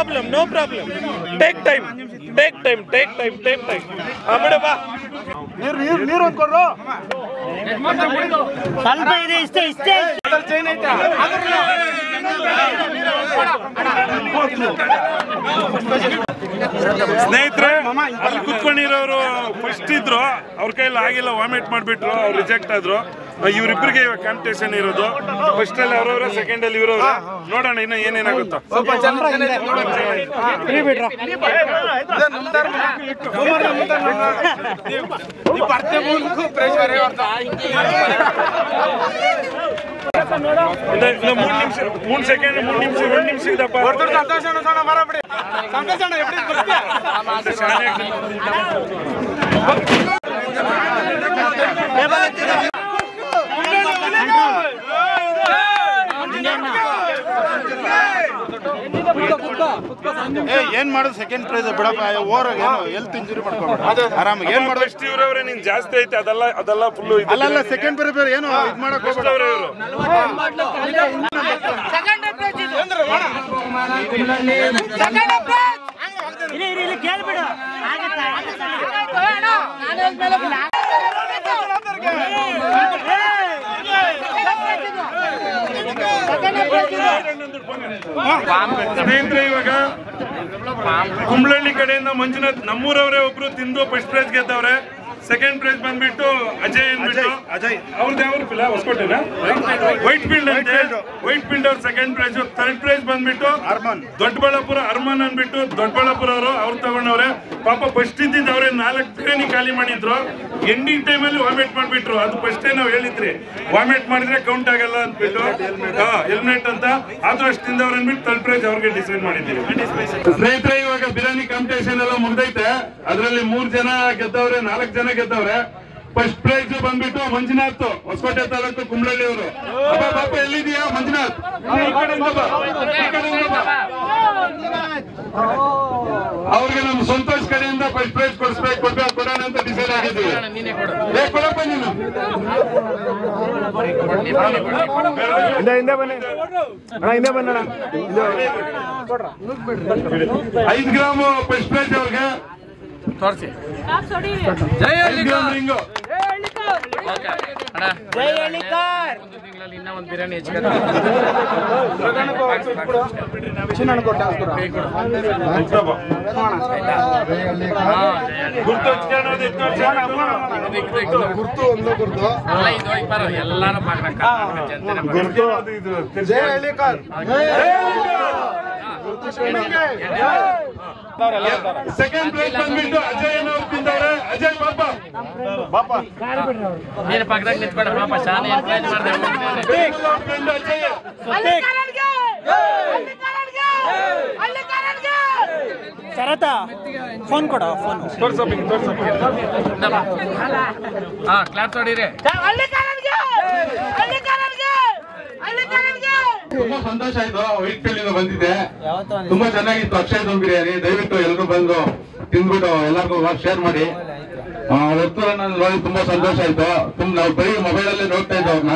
Problem take time madam ಬಾ ನೀರು ಅಂದ್ಕೊಡ್ರು ಸ್ವಲ್ಪ ಇದೆ ಇಷ್ಟೇ ಸ್ನೇಹಿತರೆ ಅಲ್ಲಿ ಕುತ್ಕೊಂಡಿರೋರು ಫಸ್ಟ್ ಇದ್ರು, ಅವ್ರ ಕೈಯಲ್ಲಿ ಆಗಿಲ್ಲ, ವಾಮಿಟ್ ಮಾಡ್ಬಿಟ್ರು, ಅವ್ರು ರಿಜೆಕ್ಟ್ ಆದ್ರು. ಇವ್ರಿಬ್ರಿಗೆ ಕಾಂಪಿಟೇಷನ್ ಇರೋದು. ಫಸ್ಟ್ ಅಲ್ಲಿ ಅವರವ್ರೆ, ಸೆಕೆಂಡ್ ಅಲ್ಲಿ ಇವ್ರವ್ರೆ. ನೋಡೋಣ ಇನ್ನ ಏನೇನಾಗುತ್ತೋ. ಮೂರು ಸೆಕೆಂಡ್ 1 ನಿಮಿಷ ಇದಪ್ಪ. ಏನ್ ಮಾಡೋದು ಸೆಕೆಂಡ್ ಪ್ರೈಸ್ ಬಿಡಪ್ಪ, ಓವರಾಗ ಹೆಲ್ತ್ ಇಂಜುರಿ ಮಾಡ್ಕೊಂಡು ಆರಾಮಾಗಿ ಏನ್ ಮಾಡೋದು. ಫಸ್ಟ್ ಇವ್ರವ್ರೆ ನಿನ್ ಜಾಸ್ತಿ ಐತೆ, ಅದೆಲ್ಲ ಫುಲ್ ಅಲ್ಲ ಸೆಕೆಂಡ್ ಬೇರೆ ಏನು ಇದು ಮಾಡಕ್ ಹೋಗ್ಬೇಡ. ಇವರು ಕೇಳ್ಬಿಡು ಸ್ನೇಹಿತರೆ, ಇವಾಗ ಕುಂಬ್ಳಳ್ಳಿ ಕಡೆಯಿಂದ ಮಂಜುನಾಥ್ ನಮ್ಮೂರವರೇ ಒಬ್ರು ತಿಂದು ಫಸ್ಟ್ ಪ್ರೈಸ್ ಗೆದ್ದವ್ರೆ. ಸೆಕೆಂಡ್ ಪ್ರೈಸ್ ಬಂದ್ಬಿಟ್ಟು ಅಜಯ್ ಅಂದ್ಬಿಟ್ಟು, ಅವ್ರದ್ದು ಯಾವ ಫಿಲ ಹೊಸಕೋಟೆನ ವೈಟ್ ಫೀಲ್ಡ್ ಅಂತೆ. ವೈಟ್ ಫೀಲ್ಡ್ ಅವ್ರ ಸೆಕೆಂಡ್ ಪ್ರೈಸ್. ಥರ್ಡ್ ಪ್ರೈಸ್ ಬಂದ್ಬಿಟ್ಟು ದೊಡ್ಡಬಳ್ಳಾಪುರ ಅರ್ಮನ್ ಅಂದ್ಬಿಟ್ಟು ದೊಡ್ಡಬಳ್ಳಾಪುರ ಅವ್ರು ತಗೊಂಡವ್ರೆ. ಪಾಪ ಫಸ್ಟ್ ಇದ್ದಿದ್ದು ಅವ್ರೆ 4 ಟ್ರೈನಿಂಗ್ ಖಾಲಿ ಮಾಡಿದ್ರು. ಎಂಡಿಂಗ್ ಟೈಮಲ್ಲಿ ವಾಮಿಟ್ ಮಾಡ್ಬಿಟ್ರು. ಅದು ಫಸ್ಟೇ ನಾವು ಹೇಳಿದ್ರಿ, ವಾಮಿಟ್ ಮಾಡಿದ್ರೆ ಕೌಂಟ್ ಆಗಲ್ಲ ಅಂದ್ಬಿಟ್ಟು ಹೆಲ್ಮೆಟ್ ಅಂತ. ಆದ್ರೂ ಅಷ್ಟು ತಿಂದವ್ರು ಅಂದ್ಬಿಟ್ಟು ಥರ್ಡ್ ಪ್ರೈಸ್ ಅವ್ರಿಗೆ ಡಿಸೈಡ್ ಮಾಡಿದ್ದೀವಿ. ಸ್ನೇಹಿತರೆ, ಇವಾಗ ಬಿರಿಯಾನಿ ಕಾಂಪಿಟೇಷನ್ ಎಲ್ಲ ಮುಗ್ದೈತೆ. ಅದರಲ್ಲಿ 3 ಜನ ಗೆದ್ದವ್ರೆ, 4 ಜನ ಗೆದ್ದವ್ರೆ. ಫಸ್ಟ್ ಪ್ರೈಸ್ ಬಂದ್ಬಿಟ್ಟು ಮಂಜುನಾಥ್, ಹೊಸಕೋಟೆ ತಾಲೂಕು ಕುಂಬ್ಳಳ್ಳಿ ಅವರು. ಪಾಪ ಎಲ್ಲಿದೆಯಾ ಮಂಜುನಾಥ್? ಅವ್ರಿಗೆ ನಮ್ಮ ಸಂತೋಷ್ ಕಡೆಯಿಂದ ಫಸ್ಟ್ ಪ್ರೈಸ್ ಕೊಡೋಣ ಅಂತ ಡಿಸೈಡ್ ಆಗಿದ್ದೀವಿ. ಕೊಡಪ್ಪ ನೀನು. ಹಿಂದೆ ಬನ್ನಿ, ಹಿಂದೆ ಬನ್ನಣ. 5 ಗ್ರಾಮ್ ಫಸ್ಟ್ ಪ್ರೈಸ್ ಅವ್ರಿಗೆ. ತೋರಿಸಿ. ಇನ್ನ ಒಂದು ಬಿರಿಯಾನಿ ಹೆಚ್ಚಿಗೆ ಎಲ್ಲಾರು ಸೆಕೆಂಡ್ ಪ್ರೈಸ್ ಬಂದ್ಬಿಟ್ಟು ಅಜಯ್ ಅವ್ರು ತಿಂದವ್ರೆ. ಅಜಯ್ ಬಾಪ ನೀನು ಪಕ್ಕದಾಗ ನಿಂತ್ಕೊಂಡ ಪಾಪ ಶಾನೆ ಶರತ ಫೋನ್ ಕೊಡ, ಫೋನ್ ಹಾ ಕ್ಲಾಸ್ ಹೊಡೀರಿ. ತುಂಬಾ ಸಂತೋಷ ಆಯ್ತು. ವೈಟ್ ಫೀಲ್ಡ್ ಬಂದಿದ್ದೆ, ತುಂಬಾ ಚೆನ್ನಾಗಿತ್ತು. ಅಕ್ಷಯ್ ದಮ್ ಬಿರಿಯಾನಿ. ದಯವಿಟ್ಟು ಎಲ್ಲರೂ ಬಂದು ತಿಂದ್ಬಿಟ್ಟು ಎಲ್ಲರಿಗೂ ಶೇರ್ ಮಾಡಿ. ವರ್ತುಗಳನ್ನ ನೋಡಿ ತುಂಬಾ ಸಂತೋಷ ಆಯ್ತು. ನಾವು ಬರೀ ಮೊಬೈಲ್ ಅಲ್ಲೇ ನೋಡ್ತಾ ಇದ್ದೆ ಅವ್ರನ್ನ.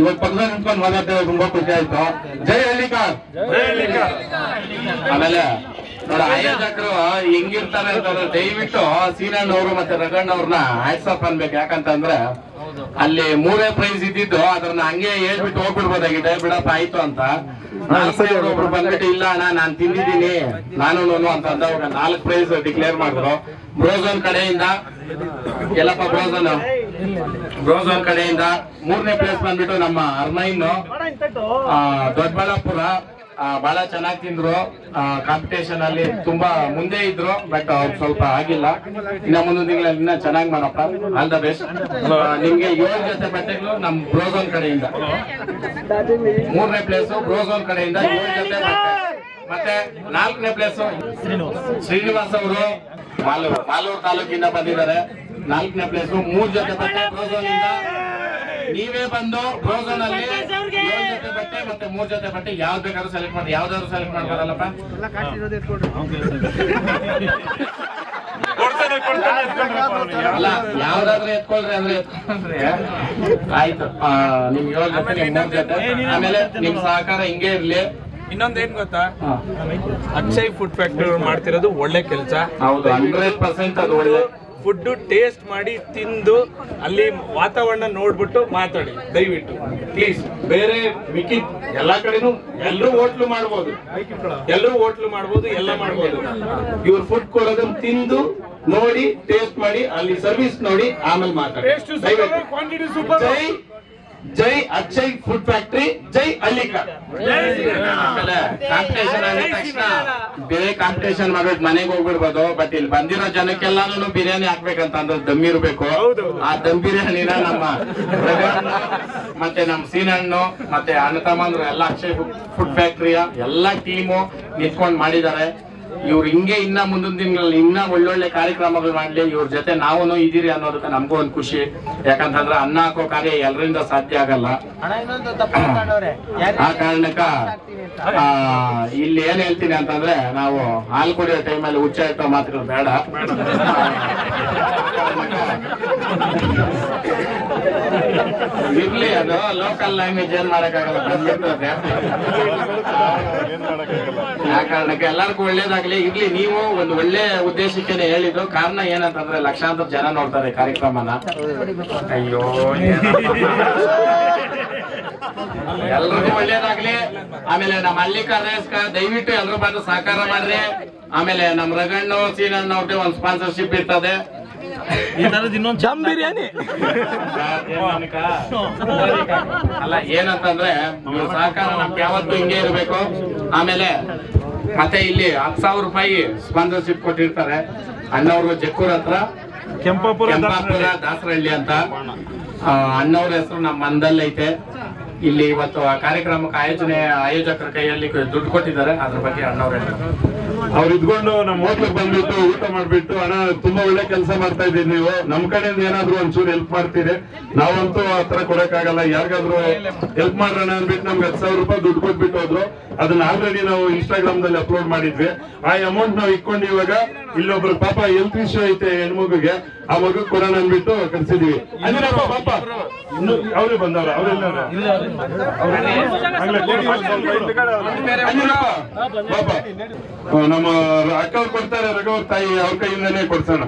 ಇವತ್ತು ಪಕ್ಕದಲ್ಲಿ ನಿಂತ್ಕೊಂಡು ಮಾತಾಡ್ತೇವೆ, ತುಂಬಾ ಖುಷಿ ಆಯ್ತು. ಜೈ ಹಳ್ಳಿಕಾರ್. ಆಮೇಲೆ ನೋಡ ಆಯೋಜಕರು ಹೆಂಗಿರ್ತಾರೆ ಅಂತಂದ್ರೆ ದಯವಿಟ್ಟು ಸೀನಣ್ಣವರು ಮತ್ತೆ ರಗಣ್ಣವ್ರನ್ನ ಹ್ಯಾಟ್ಸ್ ಆಫ್ ಅನ್ಬೇಕು. ಯಾಕಂತಂದ್ರೆ ಅಲ್ಲಿ 3 ಪ್ರೈಸ್ ಇದ್ದಿದ್ದು ಅದನ್ನ ಹಂಗೆ ಹೇಳ್ಬಿಟ್ಟು ಹೋಗ್ಬಿಡ್ಬೋದಾಗಿದೆ, ಬಿಡಪ್ಪ ಆಯ್ತು ಅಂತ. ಒಬ್ರು ಬಂದ್ಬಿಟ್ಟು ಇಲ್ಲ ಅಣ್ಣ ನಾನ್ ತಿಂದಿದ್ದೀನಿ ನಾನು ಅಂತ ಅಂದವಾಗ 4 ಪ್ರೈಸ್ ಡಿಕ್ಲೇರ್ ಮಾಡಿದ್ರು. ಬ್ರೋಝೋನ್ ಕಡೆಯಿಂದ ಎಲ್ಲಪ್ಪ ಬ್ರೋಝೋನ್ ಕಡೆಯಿಂದ 3ನೇ ಪ್ಲೇಸ್ ಬಂದ್ಬಿಟ್ಟು ನಮ್ಮ ಅರ್ಮೈನ್ ದೊಡ್ಡಬಳ್ಳಾಪುರ. ಬಹಳ ಚೆನ್ನಾಗಿ ತಿಂದ್ರು. ಕಾಂಪಿಟೇಷನ್ ಅಲ್ಲಿ ತುಂಬಾ ಮುಂದೆ ಇದ್ರು, ಬಟ್ ಅವ್ರು ಸ್ವಲ್ಪ ಆಗಿಲ್ಲ. ಇನ್ನ ಮುಂದಿನ ತಿಂಗಳಲ್ಲಿ ಇನ್ನ ಚೆನ್ನಾಗಿ ಮಾಡಪ್ಪ. All the best. ನಿಮ್ಗೆ 7 ಜೊತೆ ಬಟ್ಟೆಗಳು ನಮ್ ಬ್ರೋಝೋನ್ ಕಡೆಯಿಂದ. 3ನೇ ಪ್ಲೇಸ್ ಬ್ರೋಝೋನ್ ಕಡೆಯಿಂದ 7 ಜೊತೆ ಬಟ್ಟೆ. ಮತ್ತೆ 4ನೇ ಪ್ಲೇಸ್ ಶ್ರೀನಿವಾಸ್ ಅವರು ಮಾಲೂರು ತಾಲೂಕಿಂದ ಬಂದಿದ್ದಾರೆ. 4ನೇ ಪ್ಲೇಸ್ 3 ಜೊತೆ ಬಟ್ಟೆ ಬ್ರೋಝೋನ್ ಇಂದ. ನೀವೇ ಬಂದು ಬ್ರೋಝೋನ್ ಅಲ್ಲಿ 7 ಜೊತೆ ಬಟ್ಟೆ ಮತ್ತೆ 3 ಜೊತೆ ಬಟ್ಟೆ ಯಾವ್ದು ಬೇಕಾದ್ರೂ ಸೆಲೆಕ್ಟ್ ಮಾಡಿ. ಯಾವ್ದಾದ್ರು ಸೆಲೆಕ್ಟ್ ಮಾಡ್ಬಾರಲ್ಲಪ್ಪ. ಅಲ್ಲ ಯಾವ್ದಾದ್ರು ಎತ್ಕೊಳ್ರಿ ಅಂದ್ರೆ ಆಯ್ತು. ನಿಮ್ 7 ಜೊತೆ ನಿಮ್ 3 ಜೊತೆ. ಆಮೇಲೆ ನಿಮ್ ಸಹಕಾರ ಹಿಂಗೆ ಇರ್ಲಿ. ಇನ್ನೊಂದೇನ್ ಗೊತ್ತಾ, ಅಕ್ಷಯ್ ಫುಡ್ ಫ್ಯಾಕ್ಟರಿ ಮಾಡ್ತಿರೋದು ಒಳ್ಳೆ ಕೆಲಸ. ಹೌದು, 100% ಅದು ಒಳ್ಳೆ ಫುಡ್ ಟೇಸ್ಟ್ ಮಾಡಿ ತಿಂದು ಅಲ್ಲಿ ವಾತಾವರಣ ನೋಡ್ಬಿಟ್ಟು ಮಾತಾಡಿ ದಯವಿಟ್ಟು ಪ್ಲೀಸ್. ಬೇರೆ ಮಿಕ್ಕಿ ಎಲ್ಲಾ ಕಡೆನೂ ಎಲ್ಲರೂ ಹೋಟ್ಲು ಮಾಡ್ಬೋದು, ಎಲ್ಲ ಮಾಡ್ಬೋದು. ಇವ್ರ ಫುಡ್ ಕೊಡೋದನ್ನ ತಿಂದು ನೋಡಿ, ಟೇಸ್ಟ್ ಮಾಡಿ, ಅಲ್ಲಿ ಸರ್ವಿಸ್ ನೋಡಿ, ಆಮೇಲೆ ಮಾತಾಡಿ. ಜೈ ಅಕ್ಷಯ್ ಫುಡ್ ಫ್ಯಾಕ್ಟರಿ, ಜೈ ಹಳ್ಳಿಕಾರ್. ಆಮೇಲೆ ಕಾಂಪಿಟೇಷನ್ ಆಗಿದ ತಕ್ಷಣ ಬೇರೆ ಕಾಂಪಿಟೇಷನ್ ಮಾಡ್ಬಿಟ್ಟು ಮನೆಗೆ ಹೋಗ್ಬಿಡ್ಬೋದು. ಬಟ್ ಇಲ್ಲಿ ಬಂದಿರೋ ಜನಕ್ಕೆಲ್ಲಾನು ಬಿರಿಯಾನಿ ಹಾಕ್ಬೇಕಂತ ಅಂದ್ರೆ ದಮ್ ಇರ್ಬೇಕು. ಆ ದಮ್ ಬಿರಿಯಾನಿನ ನಮ್ಮ ಮತ್ತೆ ನಮ್ಮ ಸೀನಣ್ಣು ಮತ್ತೆ ಅಣ್ಣ ತಮ್ಮಂದ್ರು ಎಲ್ಲ ಅಕ್ಷಯ್ ಫುಡ್ ಫ್ಯಾಕ್ಟರಿಯ ಎಲ್ಲಾ ಟೀಮು ನಿಂತ್ಕೊಂಡು ಮಾಡಿದ್ದಾರೆ. ಇವ್ರು ಹಿಂಗೆ ಇನ್ನ ಮುಂದಿನ ದಿನಗಳಲ್ಲಿ ಇನ್ನ ಒಳ್ಳೊಳ್ಳೆ ಕಾರ್ಯಕ್ರಮಗಳು ಮಾಡ್ಲಿ. ಇವ್ರ ಜೊತೆ ನಾವು ಇದೀರಿ ಅನ್ನೋದಕ್ಕೆ ನಮಗೂ ಒಂದು ಖುಷಿ. ಯಾಕಂತಂದ್ರೆ ಅನ್ನ ಹಾಕೋ ಕಾರ್ಯ ಎಲ್ಲರಿಂದ ಸಾಧ್ಯ ಆಗಲ್ಲ. ಆ ಕಾರಣಕ್ಕ ಇಲ್ಲಿ ಏನ್ ಹೇಳ್ತೀನಿ ಅಂತಂದ್ರೆ, ನಾವು ಹಾಲು ಕುಡಿಯೋ ಟೈಮಲ್ಲಿ ಹುಚ್ಚ ಇಟ್ಟೋ ಮಾತುಗಳು ಬೇಡ. ಇರ್ಲಿ, ಅದು ಲೋಕಲ್ ಲ್ಯಾಂಗ್ವೇಜ್ ಏನ್ ಮಾಡಕ್ಕಾಗಲ್ಲ, ಬಂದಿರ್ತದೆ. ಆ ಕಾರಣಕ್ಕೆ ಎಲ್ಲರಿಗೂ ಒಳ್ಳೇದಾಗ್ಲಿ. ಇರ್ಲಿ, ನೀವು ಒಂದು ಒಳ್ಳೆ ಉದ್ದೇಶಕ್ಕೆ ಹೇಳಿದ್ರು. ಕಾರಣ ಏನಂತಂದ್ರೆ ಲಕ್ಷಾಂತರ ಜನ ನೋಡ್ತಾರೆ ಕಾರ್ಯಕ್ರಮನ. ಅಯ್ಯೋ, ಎಲ್ರಿಗೂ ಒಳ್ಳೇದಾಗ್ಲಿ. ಆಮೇಲೆ ನಮ್ಮ ಹಳ್ಳಿಕಾರ್ ದಯವಿಟ್ಟು ಎಲ್ರು ಬಂದು ಸಹಕಾರ ಮಾಡ್ರಿ. ಆಮೇಲೆ ನಮ್ ರಗಣ್ಣು ಸೀನಣ್ಣ ಅವ್ರಿಗೆ ಒಂದು ಸ್ಪಾನ್ಸರ್ಶಿಪ್ ಇರ್ತದೆ. ದಮ್ ಬಿರಿಯಾನಿ ಅಲ್ಲ, ಏನಂತಂದ್ರೆ ಇವ್ರ ಸಹಕಾರ ನಮ್ಗೆ ಯಾವತ್ತೂ ಹಿಂಗೆ ಇರ್ಬೇಕು. ಆಮೇಲೆ ಮತ್ತೆ ಇಲ್ಲಿ 10,000 ರೂಪಾಯಿ ಸ್ಪಾನ್ಸರ್ಶಿಪ್ ಕೊಟ್ಟಿರ್ತಾರೆ ಅಣ್ಣವ್ರು ಜಕ್ಕೂರ್ ಹತ್ರ, ಕೆಂಪಾಪುರ ದಾಸರಹಳ್ಳಿ ಅಂತ. ಅಣ್ಣವ್ರ ಹೆಸರು ನಮ್ಮ ಮನದಲ್ಲೈತೆ. ಇಲ್ಲಿ ಇವತ್ತು ಆ ಕಾರ್ಯಕ್ರಮಕ್ಕೆ ಆಯೋಜಕರ ಕೈಯಲ್ಲಿ ದುಡ್ಡು ಕೊಟ್ಟಿದ್ದಾರೆ. ಅದ್ರ ಬಗ್ಗೆ ಅಣ್ಣವ್ರು ಹೇಳ್ತಾರೆ. ಅವ್ರು ಇದ್ಕೊಂಡು ನಮ್ಮ ಹೋಟ್ಲಿಗೆ ಬಂದ್ಬಿಟ್ಟು ಊಟ ಮಾಡ್ಬಿಟ್ಟು, ಅಣ್ಣ ತುಂಬಾ ಒಳ್ಳೆ ಕೆಲಸ ಮಾಡ್ತಾ ಇದ್ದೀರಿ, ನೀವು ನಮ್ ಕಡೆಯಿಂದ ಏನಾದ್ರು ಒಂಚೂರು ಹೆಲ್ಪ್ ಮಾಡ್ತೀರಿ, ನಾವಂತೂ ಆತರ ಕೊಡಕ್ಕಾಗಲ್ಲ, ಯಾರಿಗಾದ್ರು ಹೆಲ್ಪ್ ಮಾಡೋಣ ಅಂದ್ಬಿಟ್ಟು ನಮ್ಗೆ 10,000 ರೂಪಾಯಿ ದುಡ್ಡು ಕೊಟ್ಬಿಟ್ಟು ಹೋದ್ರು. ಅದನ್ನ ಆಲ್ರೆಡಿ ನಾವು ಇನ್ಸ್ಟಾಗ್ರಾಮ್ ದಲ್ಲಿ ಅಪ್ಲೋಡ್ ಮಾಡಿದ್ವಿ. ಆ ಅಮೌಂಟ್ ನಾವು ಇಟ್ಕೊಂಡು ಇವಾಗ ಇಲ್ಲೊಬ್ರು ಪಾಪ ಹೆಲ್ತ್ ಇಶ್ಯೂ ಐತೆ ಹೆಣ್ಮಗುಗೆ, ಆ ಮಗು ಕೊಡೋಣ ಅಂದ್ಬಿಟ್ಟು ಕಳ್ಸಿದೀವಿ. ಅಂದಿರಪ್ಪ ಪಾಪ ಅವ್ರೇ ಬಂದವ್ರ, ಅವ್ರೆಲ್ಲ ಪಾಪ ನಮ್ಮ ಅಕ್ಕ ಅವ್ರು ಕೊಡ್ತಾರೆ, ರಘುವ್ರ ತಾಯಿ ಅವ್ರ ಕೈಯಿಂದನೇ ಕೊಡ್ಸೋಣ.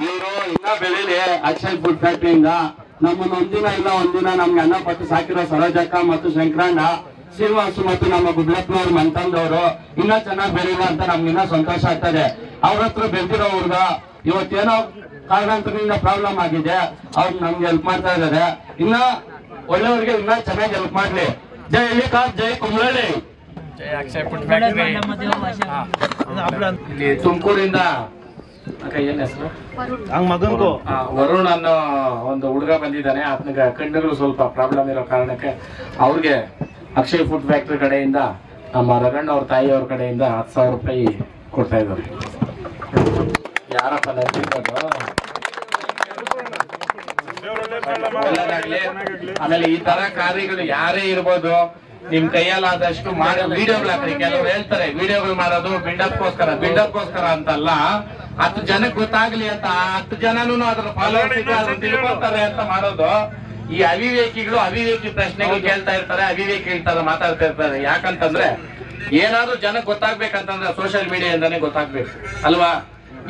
ಇವರು ಇನ್ನ ಬೆಳೀಲಿ ಅಕ್ಷಯ್ ಫುಡ್ ಫ್ಯಾಕ್ಟರಿಯಿಂದ. ನಮ್ಮನ್ನ ಒಂದಿನ ಇಲ್ಲ ಒಂದಿನ ನಮ್ಗೆ ಅನ್ನ ಪಟ್ಟು ಸಾಕಿರೋ ಸರೋಜಕ್ಕ ಮತ್ತು ಶಂಕರಣ್ಣ, ಶ್ರೀನಿವಾಸು ಮತ್ತು ನಮ್ಮ ಗುಡ್ಲಪ್ಪನವ್ರು ಮಂತಂದವರು ಇನ್ನ ಚೆನ್ನಾಗಿ ಬೆಳೀಲ ಅಂತ ನಮ್ಗೆ ಇನ್ನ ಸಂತೋಷ ಆಗ್ತದೆ. ಅವ್ರ ಹತ್ರ ಬೆಳೆದಿರೋ ಹುಡುಗ ಇವತ್ತೇನೋ ಕಾರಣಾಂತರದಿಂದ ಪ್ರಾಬ್ಲಮ್ ಆಗಿದೆ, ಅವ್ರು ನಮ್ಗೆ ಹೆಲ್ಪ್ ಮಾಡ್ತಾ ಇದಾರೆ. ಇನ್ನ ಒಳ್ಳೆಯವ್ರಿಗೆ ಇನ್ನ ಚೆನ್ನಾಗಿ ಹೆಲ್ಪ್ ಮಾಡ್ಲಿ. ಜೈ ಹಳ್ಳಿಕಾರ್, ಜೈ ಕುಂಬ್ಳಳ್ಳಿ, ಜೈ ಅಕ್ಷಯ್ ಫುಡ್ ಫ್ಯಾಕ್ಟರಿ. ಇಲ್ಲಿ ತುಮಕೂರಿಂದ ಏನ್ ಹೆಸರು ಮಗನ್ಗೂ ವರುಣ್ ಅನ್ನೋ ಒಂದು ಹುಡುಗ ಬಂದಿದ್ದಾನೆ. ಆತನಿಗೆ ಕಣ್ಣುಗಳು ಸ್ವಲ್ಪ ಪ್ರಾಬ್ಲಮ್ ಇರೋ ಕಾರಣಕ್ಕೆ ಅವ್ರಿಗೆ ಅಕ್ಷಯ್ ಫುಡ್ ಫ್ಯಾಕ್ಟರಿ ಕಡೆಯಿಂದ ನಮ್ಮ ರಗಣ್ಣ ಅವ್ರ ತಾಯಿ ಅವ್ರ ಕಡೆಯಿಂದ 10,000 ರೂಪಾಯಿ ಕೊಡ್ತಾ ಇದ್ದಾರೆ. ಯಾರಪ್ಪ ಆಮೇಲೆ ಈ ತರ ಕಾರ್ಯಗಳು ಯಾರೇ ಇರ್ಬೋದು, ನಿಮ್ ಕೈಯಲ್ಲಾದಷ್ಟು ಮಾಡಿ ವಿಡಿಯೋಗಳು ಹಾಕ್ರಿ. ಕೆಲವ್ರು ಹೇಳ್ತಾರೆ ವಿಡಿಯೋಗಳು ಮಾಡೋದು ಬಿಲ್ಡಪ್ಗೋಸ್ಕರ ಅಂತಲ್ಲ, 10 ಜನಕ್ಕೆ ಗೊತ್ತಾಗ್ಲಿ ಅಂತ, 10 ಜನನು ಅದ್ರ ಫಾಲೋವರ್ಸ್ ತಿಳ್ಕೊಳ್ತಾರೆ ಅಂತ ಮಾಡೋದು. ಈ ಅವಿವೇಕಿ ಪ್ರಶ್ನೆಗಳು ಕೇಳ್ತಾ ಇರ್ತಾರೆ, ಅವಿವೇಕಿ ಹೇಳ್ತಾರೆ, ಮಾತಾಡ್ತಾ ಇರ್ತಾರೆ. ಯಾಕಂತಂದ್ರೆ ಏನಾದ್ರೂ ಜನಕ್ಕೆ ಗೊತ್ತಾಗ್ಬೇಕಂತಂದ್ರೆ ಸೋಷಿಯಲ್ ಮೀಡಿಯಾದಿಂದಾನೇ ಗೊತ್ತಾಗ್ಬೇಕು ಅಲ್ವಾ.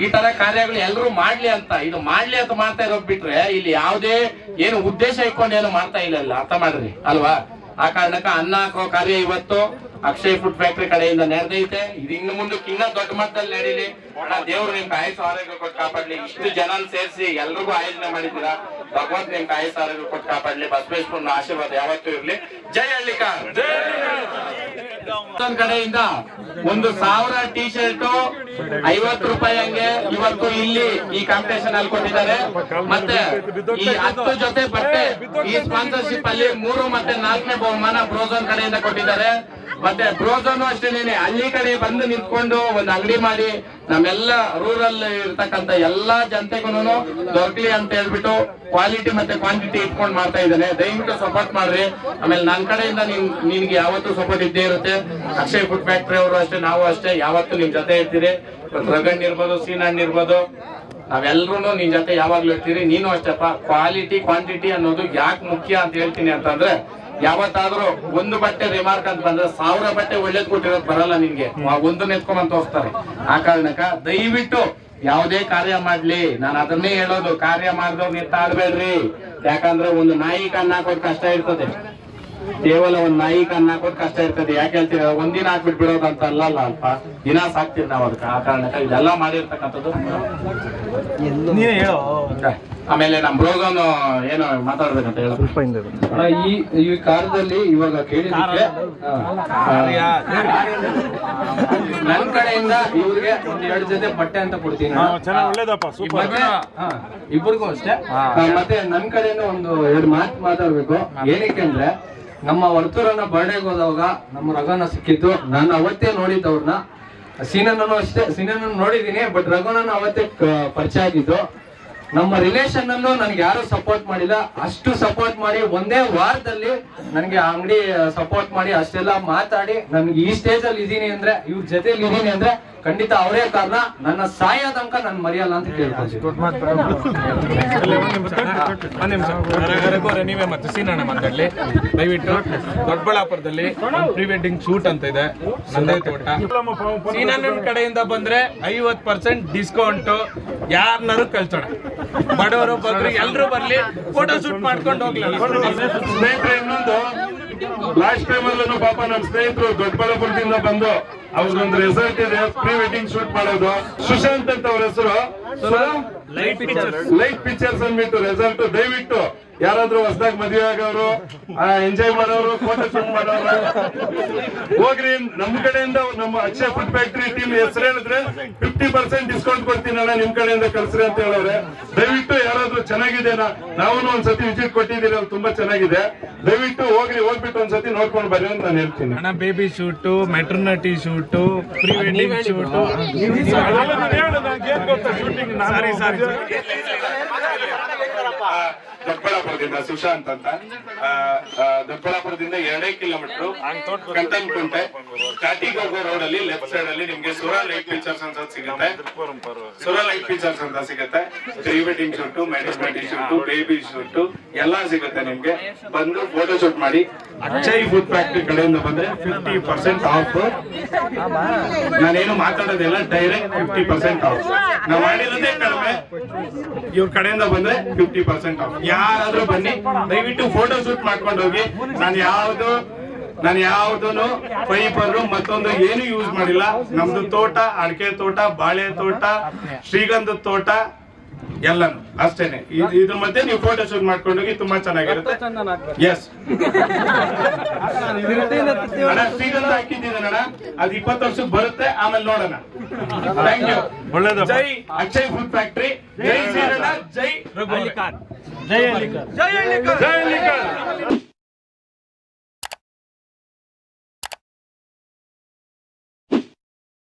ಈ ತರ ಕಾರ್ಯಗಳು ಎಲ್ಲರೂ ಮಾಡ್ಲಿ ಅಂತ, ಇದು ಮಾಡ್ಲಿ ಅಂತ ಮಾಡ್ತಾ ಇರೋದ್ ಬಿಟ್ರೆ ಇಲ್ಲಿ ಯಾವುದೇ ಏನು ಉದ್ದೇಶ ಇಟ್ಕೊಂಡು ಏನು ಮಾಡ್ತಾ ಇಲ್ಲ, ಅರ್ಥ ಮಾಡ್ರಿ ಅಲ್ವಾ. ಆ ಕಾರಣಕ್ಕ ಅನ್ನ ಹಾಕೋ ಕಾರ್ಯ ಇವತ್ತು ಅಕ್ಷಯ್ ಫುಡ್ ಫ್ಯಾಕ್ಟರಿ ಕಡೆಯಿಂದ ನಡೆದೈತೆ. ಇದು ಇನ್ನು ಮುಂದಕ್ಕೆ ಇನ್ನ ದೊಡ್ಡ ಮಟ್ಟದಲ್ಲಿ ನಡೀಲಿ. ದೇವ್ರು ನಿಮ್ಗೆ ಆಯುಷ್ ಆರೋಗ್ಯ ಕೊಟ್ಟು ಕಾಪಾಡ್ಲಿ. ಇಷ್ಟು ಜನ ಸೇರಿಸಿ ಎಲ್ರಿಗೂ ಆಯೋಜನೆ ಮಾಡಿದ್ದೀರಾ. ಭಗವಂತ ನಿಮ್ಗೆ ಆಯುಷ್ ಆರೋಗ್ಯ ಕೊಟ್ಟು ಕಾಪಾಡ್ಲಿ. ಬಸವೇಶ್ವರನ ಆಶೀರ್ವಾದ ಯಾವತ್ತೂ ಇರ್ಲಿ. ಜೈ ಹಳ್ಳಿಕಾರ್. ಒಂದ್ ಕಡೆಯಿಂದ 1,000 ಟಿ ಶರ್ಟ್ 50 ರೂಪಾಯಿ ಹಂಗೆ ಇವತ್ತು ಇಲ್ಲಿ ಈ ಕಾಂಪಿಟೇಷನ್ ಅಲ್ಲಿ ಕೊಟ್ಟಿದ್ದಾರೆ. ಮತ್ತೆ ಈ 10 ಜೊತೆ ಬಟ್ಟೆ ಈ ಸ್ಪಾನ್ಸರ್ಶಿಪ್ ಅಲ್ಲಿ 3 ಮತ್ತೆ 4ನೇ ಬಹುಮಾನ ಬ್ರೋಝೋನ್ ಕಡೆಯಿಂದ ಕೊಟ್ಟಿದ್ದಾರೆ. ಮತ್ತೆ ಬ್ರೋಝೋನು ಅಷ್ಟೇನೆ ಹಳ್ಳಿ ಕಡೆ ಬಂದು ನಿಂತ್ಕೊಂಡು ಒಂದು ಅಂಗಡಿ ಮಾಡಿ ನಮ್ಮೆಲ್ಲ ರೂರಲ್ ಇರ್ತಕ್ಕಂಥ ಎಲ್ಲಾ ಜನತೆಗೂ ದೊರಕಲಿ ಅಂತ ಹೇಳ್ಬಿಟ್ಟು ಕ್ವಾಲಿಟಿ ಮತ್ತೆ ಕ್ವಾಂಟಿಟಿ ಇಟ್ಕೊಂಡು ಮಾಡ್ತಾ ಇದ್ದಾನೆ. ದಯವಿಟ್ಟು ಸಪೋರ್ಟ್ ಮಾಡ್ರಿ. ಆಮೇಲೆ ನನ್ನ ಕಡೆಯಿಂದ ನಿನ್ಗೆ ಯಾವತ್ತೂ ಸಪೋರ್ಟ್ ಇದ್ದೇ ಇರುತ್ತೆ. ಅಕ್ಷಯ್ ಫುಡ್ ಫ್ಯಾಕ್ಟರಿ ಅವರು ಅಷ್ಟೇ, ನಾವು ಅಷ್ಟೇ, ಯಾವತ್ತೂ ನಿಮ್ ಜೊತೆ ಇರ್ತೀರಿ. ರಗಣ್ ಇರ್ಬೋದು, ಸೀನಣ್ಣ ಇರ್ಬೋದು, ನಾವೆಲ್ಲರೂ ನಿನ್ ಜೊತೆ ಯಾವಾಗ್ಲೂ ಇರ್ತೀರಿ. ನೀನು ಅಷ್ಟಪ್ಪ. ಕ್ವಾಲಿಟಿ ಕ್ವಾಂಟಿಟಿ ಅನ್ನೋದು ಯಾಕೆ ಮುಖ್ಯ ಅಂತ ಹೇಳ್ತೀನಿ ಅಂತಂದ್ರೆ, ಯಾವತ್ತಾದ್ರೂ ಒಂದು ಬಟ್ಟೆ ರಿಮಾರ್ಕ್ ಅಂತ ಬಂದ್ರೆ 1000 ಬಟ್ಟೆ ಒಳ್ಳೇದ್ ಕೊಟ್ಟಿರೋದು ಬರಲ್ಲ ನಿನ್ಗೆ, ಒಂದನ್ನ ಎತ್ಕೊಂಡ್ ತೋರಿಸ್ತಾರೆ. ಆ ಕಾರಣಕ್ಕ ದಯವಿಟ್ಟು ಯಾವುದೇ ಕಾರ್ಯ ಮಾಡ್ಲಿ, ನಾನು ಅದನ್ನೇ ಹೇಳೋದು, ಕಾರ್ಯ ಮಾಡಿದವ್ರು ಎತ್ತಾಡ್ಬೇಡ್ರಿ. ಯಾಕಂದ್ರೆ ಒಂದು ನಾಯಿ ಕಣ್ಣು ಹಾಕೋದ್ ಕಷ್ಟ ಇರ್ತದೆ, ಕೇವಲ ಒಂದ್ ನಾಯಿ ಕಣ್ಣು ಹಾಕೋದ್ ಕಷ್ಟ ಇರ್ತದೆ. ಯಾಕೆ ಹೇಳ್ತೀರ, ಒಂದಿನ ಹಾಕ್ಬಿಟ್ಟು ಬಿಡೋದಂತ ಅಲ್ಲ ಅಲ್ಪ, ದಿನ ಸಾಕ್ತಿವಿ ನಾವು ಅದಕ್ಕೆ. ಆ ಕಾರಣಕ್ಕ ಇದೆಲ್ಲ ಮಾಡಿರ್ತಕ್ಕಂಥದ್ದು. ನೀನೇ ಹೇಳೋ. ಆಮೇಲೆ ನಮ್ ಬ್ರೋಗನ್ ಏನೋ ಮಾತಾಡ್ಬೇಕಂತ ಹೇಳ. ಈ ಕಾರ್ಯದಲ್ಲಿ ಇವಾಗ ಕೇಳಿದ್ರೆ ನನ್ ಕಡೆಯಿಂದ ಇವ್ರಿಗೆ ಒಂದ್ 2 ಜೊತೆ ಬಟ್ಟೆ ಅಂತ ಕೊಡ್ತೀನಿ. ಇಬ್ಬರಿಗೂ ಅಷ್ಟೇ. ಮತ್ತೆ ನನ್ ಕಡೆಯಿಂದ ಒಂದು 2 ಮಾತು ಮಾತಾಡ್ಬೇಕು. ಏನಕ್ಕೆ ಅಂದ್ರೆ, ನಮ್ಮ ವರ್ತೂರನ್ನ ಬರ್ಡೇಗೆ ಹೋದವಾಗ ನಮ್ಮ ರಘುನ ಸಿಕ್ಕಿತ್ತು. ನಾನು ಅವತ್ತೇ ನೋಡಿದ್ದವ್ರನ್ನ. ಸೀನನ್ನು ಅಷ್ಟೇ, ಸೀನನ್ನು ನೋಡಿದೀನಿ, ಬಟ್ ರಘುನನ್ನು ಅವತ್ತೇ ಪರಿಚಯ ಆಗಿದ್ದು. ನಮ್ಮ ರಿಲೇಷನ್ ಅಲ್ಲೂ ನನ್ಗೆ ಯಾರು ಸಪೋರ್ಟ್ ಮಾಡಿಲ್ಲ. ಅಷ್ಟು ಸಪೋರ್ಟ್ ಮಾಡಿ ಒಂದೇ ವಾರದಲ್ಲಿ ನನ್ಗೆ ಅಂಗಡಿ ಸಪೋರ್ಟ್ ಮಾಡಿ ಅಷ್ಟೆಲ್ಲ ಮಾತಾಡಿ ನನ್ಗೆ ಈ ಸ್ಟೇಜ್ ಅಲ್ಲಿ ಇದೀನಿ ಅಂದ್ರೆ, ಇವ್ರ ಜೊತೆಲಿ ಇದೀನಿ ಅಂದ್ರೆ ಖಂಡಿತ ಅವರೇ ಕಾರಣ. ನನ್ನ ಸಾಯ ತನಕ ನನ್ ಮರೆಯಲ್ಲ ಅಂತ ಕೇಳ್ತೀನಿ. ನೀವೇ ಮತ್ತೆ ಸೀನಣ್ಣ ಮಾತಾಡ್ಲಿ. ದಯವಿಟ್ಟು ದೊಡ್ಡಬಳ್ಳಾಪುರದಲ್ಲಿ ಪ್ರೀ ವೆಡ್ಡಿಂಗ್ ಶೂಟ್ ಅಂತ ಇದೆ, ನಂದೇ ತೋಟ. ಸೀನಣ್ಣನ ಕಡೆಯಿಂದ ಬಂದ್ರೆ 50% ಡಿಸ್ಕೌಂಟ್. ಯಾರನ್ನಾರು ಕಳ್ಸೋಣ, ಬಡವರು ಬಗ್ರಿ ಎಲ್ರು ಬರ್ಲಿ, ಫೋಟೋ ಶೂಟ್ ಮಾಡ್ಕೊಂಡು ಹೋಗ್ಲಿಲ್ಲ. ಸ್ನೇಹಿತರೆ, ಇನ್ನೊಂದು ಲಾಸ್ಟ್ ಟೈಮ್ ಅಲ್ಲೂ ಪಾಪ ನಮ್ಮ ಸ್ನೇಹಿತರು ದೊಡ್ಡಬಳ್ಳಾಪುರದಿಂದ ಬಂದು ಅವ್ರದೊಂದು ರೆಸಾರ್ಟ್ ಇದೆ, ಪ್ರೀ ವೆಡ್ಡಿಂಗ್ ಶೂಟ್ ಮಾಡೋದು. ಸುಶಾಂತ್ ಅಂತ ಅವ್ರ ಹೆಸರು, ಲೈಟ್ ಪಿಕ್ಚರ್ಸ್ ಅಂದ್ಬಿಟ್ಟು ರೆಸಾರ್ಟ್. ದಯವಿಟ್ಟು ಯಾರಾದ್ರೂ ಹೊಸದಾಗಿ ಮದುವೆ ಆಗೋರು, ಎಂಜಾಯ್ ಮಾಡೋರು, ಫೋಟೋ ಶೂಟ್ ಮಾಡೋರು ಹೋಗ್ರಿ. ನಮ್ಮ ಕಡೆಯಿಂದ ನಮ್ಮ ಅಕ್ಷಯ್ ಫುಡ್ ಫ್ಯಾಕ್ಟರಿ ಟೀಮ್ ಹೆಸರು ಹೇಳಿದ್ರೆ 50% ಡಿಸ್ಕೌಂಟ್ ಕೊಡ್ತೀನಿ ಅಣ್ಣ, ನಿಮ್ ಕಡೆಯಿಂದ ಕಳ್ಸ್ರಿ ಅಂತ ಹೇಳೋರೆ. ದಯವಿಟ್ಟು ಯಾರಾದ್ರೂ ಚೆನ್ನಾಗಿದೆ, ನಾವು ಒಂದ್ಸತಿ ವಿಸಿಟ್ ಕೊಟ್ಟಿದ್ದೀರಿ, ಅದು ತುಂಬಾ ಚೆನ್ನಾಗಿದೆ. ದಯವಿಟ್ಟು ಹೋಗ್ಬಿಟ್ಟು ಒಂದ್ಸತಿ ನೋಡ್ಕೊಂಡು ಬರ್ರಿ ಅಂತ ನಾನು ಹೇಳ್ತೀನಿ. ಅಣ್ಣ, baby shoot, maternity shoot, pre wedding shoot. ದೊಡ್ಡಬಳ್ಳಾಪುರದಿಂದ ಸುಶಾಂತ್ ಅಂತ, ದೊಡ್ಡಬಳ್ಳಾಪುರದಿಂದ 2 ಕಿಲೋಮೀಟರ್ ಕಂಟನ್ಕುಂಟೆ ಸ್ಟಾರ್ಟಿಂಗ್ ಹೋಗೋ ರೋಡ್ ಅಲ್ಲಿ ಲೆಫ್ಟ್ ಸೈಡ್ ಅಲ್ಲಿ ನಿಮ್ಗೆ ಸುರಾ ಲೈಟ್ ಪಿಕ್ಚರ್ಸ್ ಅಂತ ಸಿಗುತ್ತೆ. ಸುರಾ ಲೈಟ್ ಪಿಕ್ಚರ್ಸ್ ಅಂತ ಸಿಗುತ್ತೆ. Pre wedding shoot, maternity shoot, baby shoot ಎಲ್ಲಾ ಸಿಗುತ್ತೆ. ನಿಮ್ಗೆ ಬಂದು ಫೋಟೋ ಶೂಟ್ ಮಾಡಿ. ಅಕ್ಷಯ್ ಫುಡ್ ಫ್ಯಾಕ್ಟರಿ ಕಡೆಯಿಂದ ಬಂದ್ರೆ 50% ಆಫ್. ನಾನೇನು ಮಾತಾಡೋದಿಲ್ಲ, ಡೈರೆಕ್ಟ್ 50% ಆಫ್. ನಾವು ಮಾಡಿರೋದೇ ಕಡಿಮೆ, ಇವ್ರ ಕಡೆಯಿಂದ ಬಂದ್ರೆ 50% ಆಫ್. ಯಾರಾದ್ರೂ ಬನ್ನಿ, ದಯವಿಟ್ಟು ಫೋಟೋ ಶೂಟ್ ಮಾಡ್ಕೊಂಡು ಹೋಗಿ. ನಾನು ಯಾವ್ದೂನು ಪೈಪರ್ ಮತ್ತೊಂದು ಏನು ಯೂಸ್ ಮಾಡಿಲ್ಲ. ನಮ್ದು ತೋಟ, ಅಡಿಕೆ ತೋಟ, ಬಾಳೆ ತೋಟ, ಶ್ರೀಗಂಧದ ತೋಟ ಎಲ್ಲಾನು ಅಷ್ಟೇನೆ. ಇದ್ರ ಮಧ್ಯೆ ನೀವು ಫೋಟೋ ಶೂಟ್ ಮಾಡ್ಕೊಂಡು ಹೋಗಿ, ತುಂಬಾ ಚೆನ್ನಾಗಿರುತ್ತೆ. ಎಸ್ ಅಣ್ಣ, ಶ್ರೀಗಂಧ ಹಾಕಿದ್ದೀನಣ್ಣ, ಅದು 20 ವರ್ಷಕ್ಕೆ ಬರುತ್ತೆ, ಆಮೇಲೆ ನೋಡೋಣ. Thank you. ಒಳ್ಳೇದ. ಜೈ ಅಕ್ಷಯ್ ಫುಡ್ ಫ್ಯಾಕ್ಟರಿ, ಜೈ ಶ್ರೀಗಂಧ, ಜೈ ರಘು. ಜೈ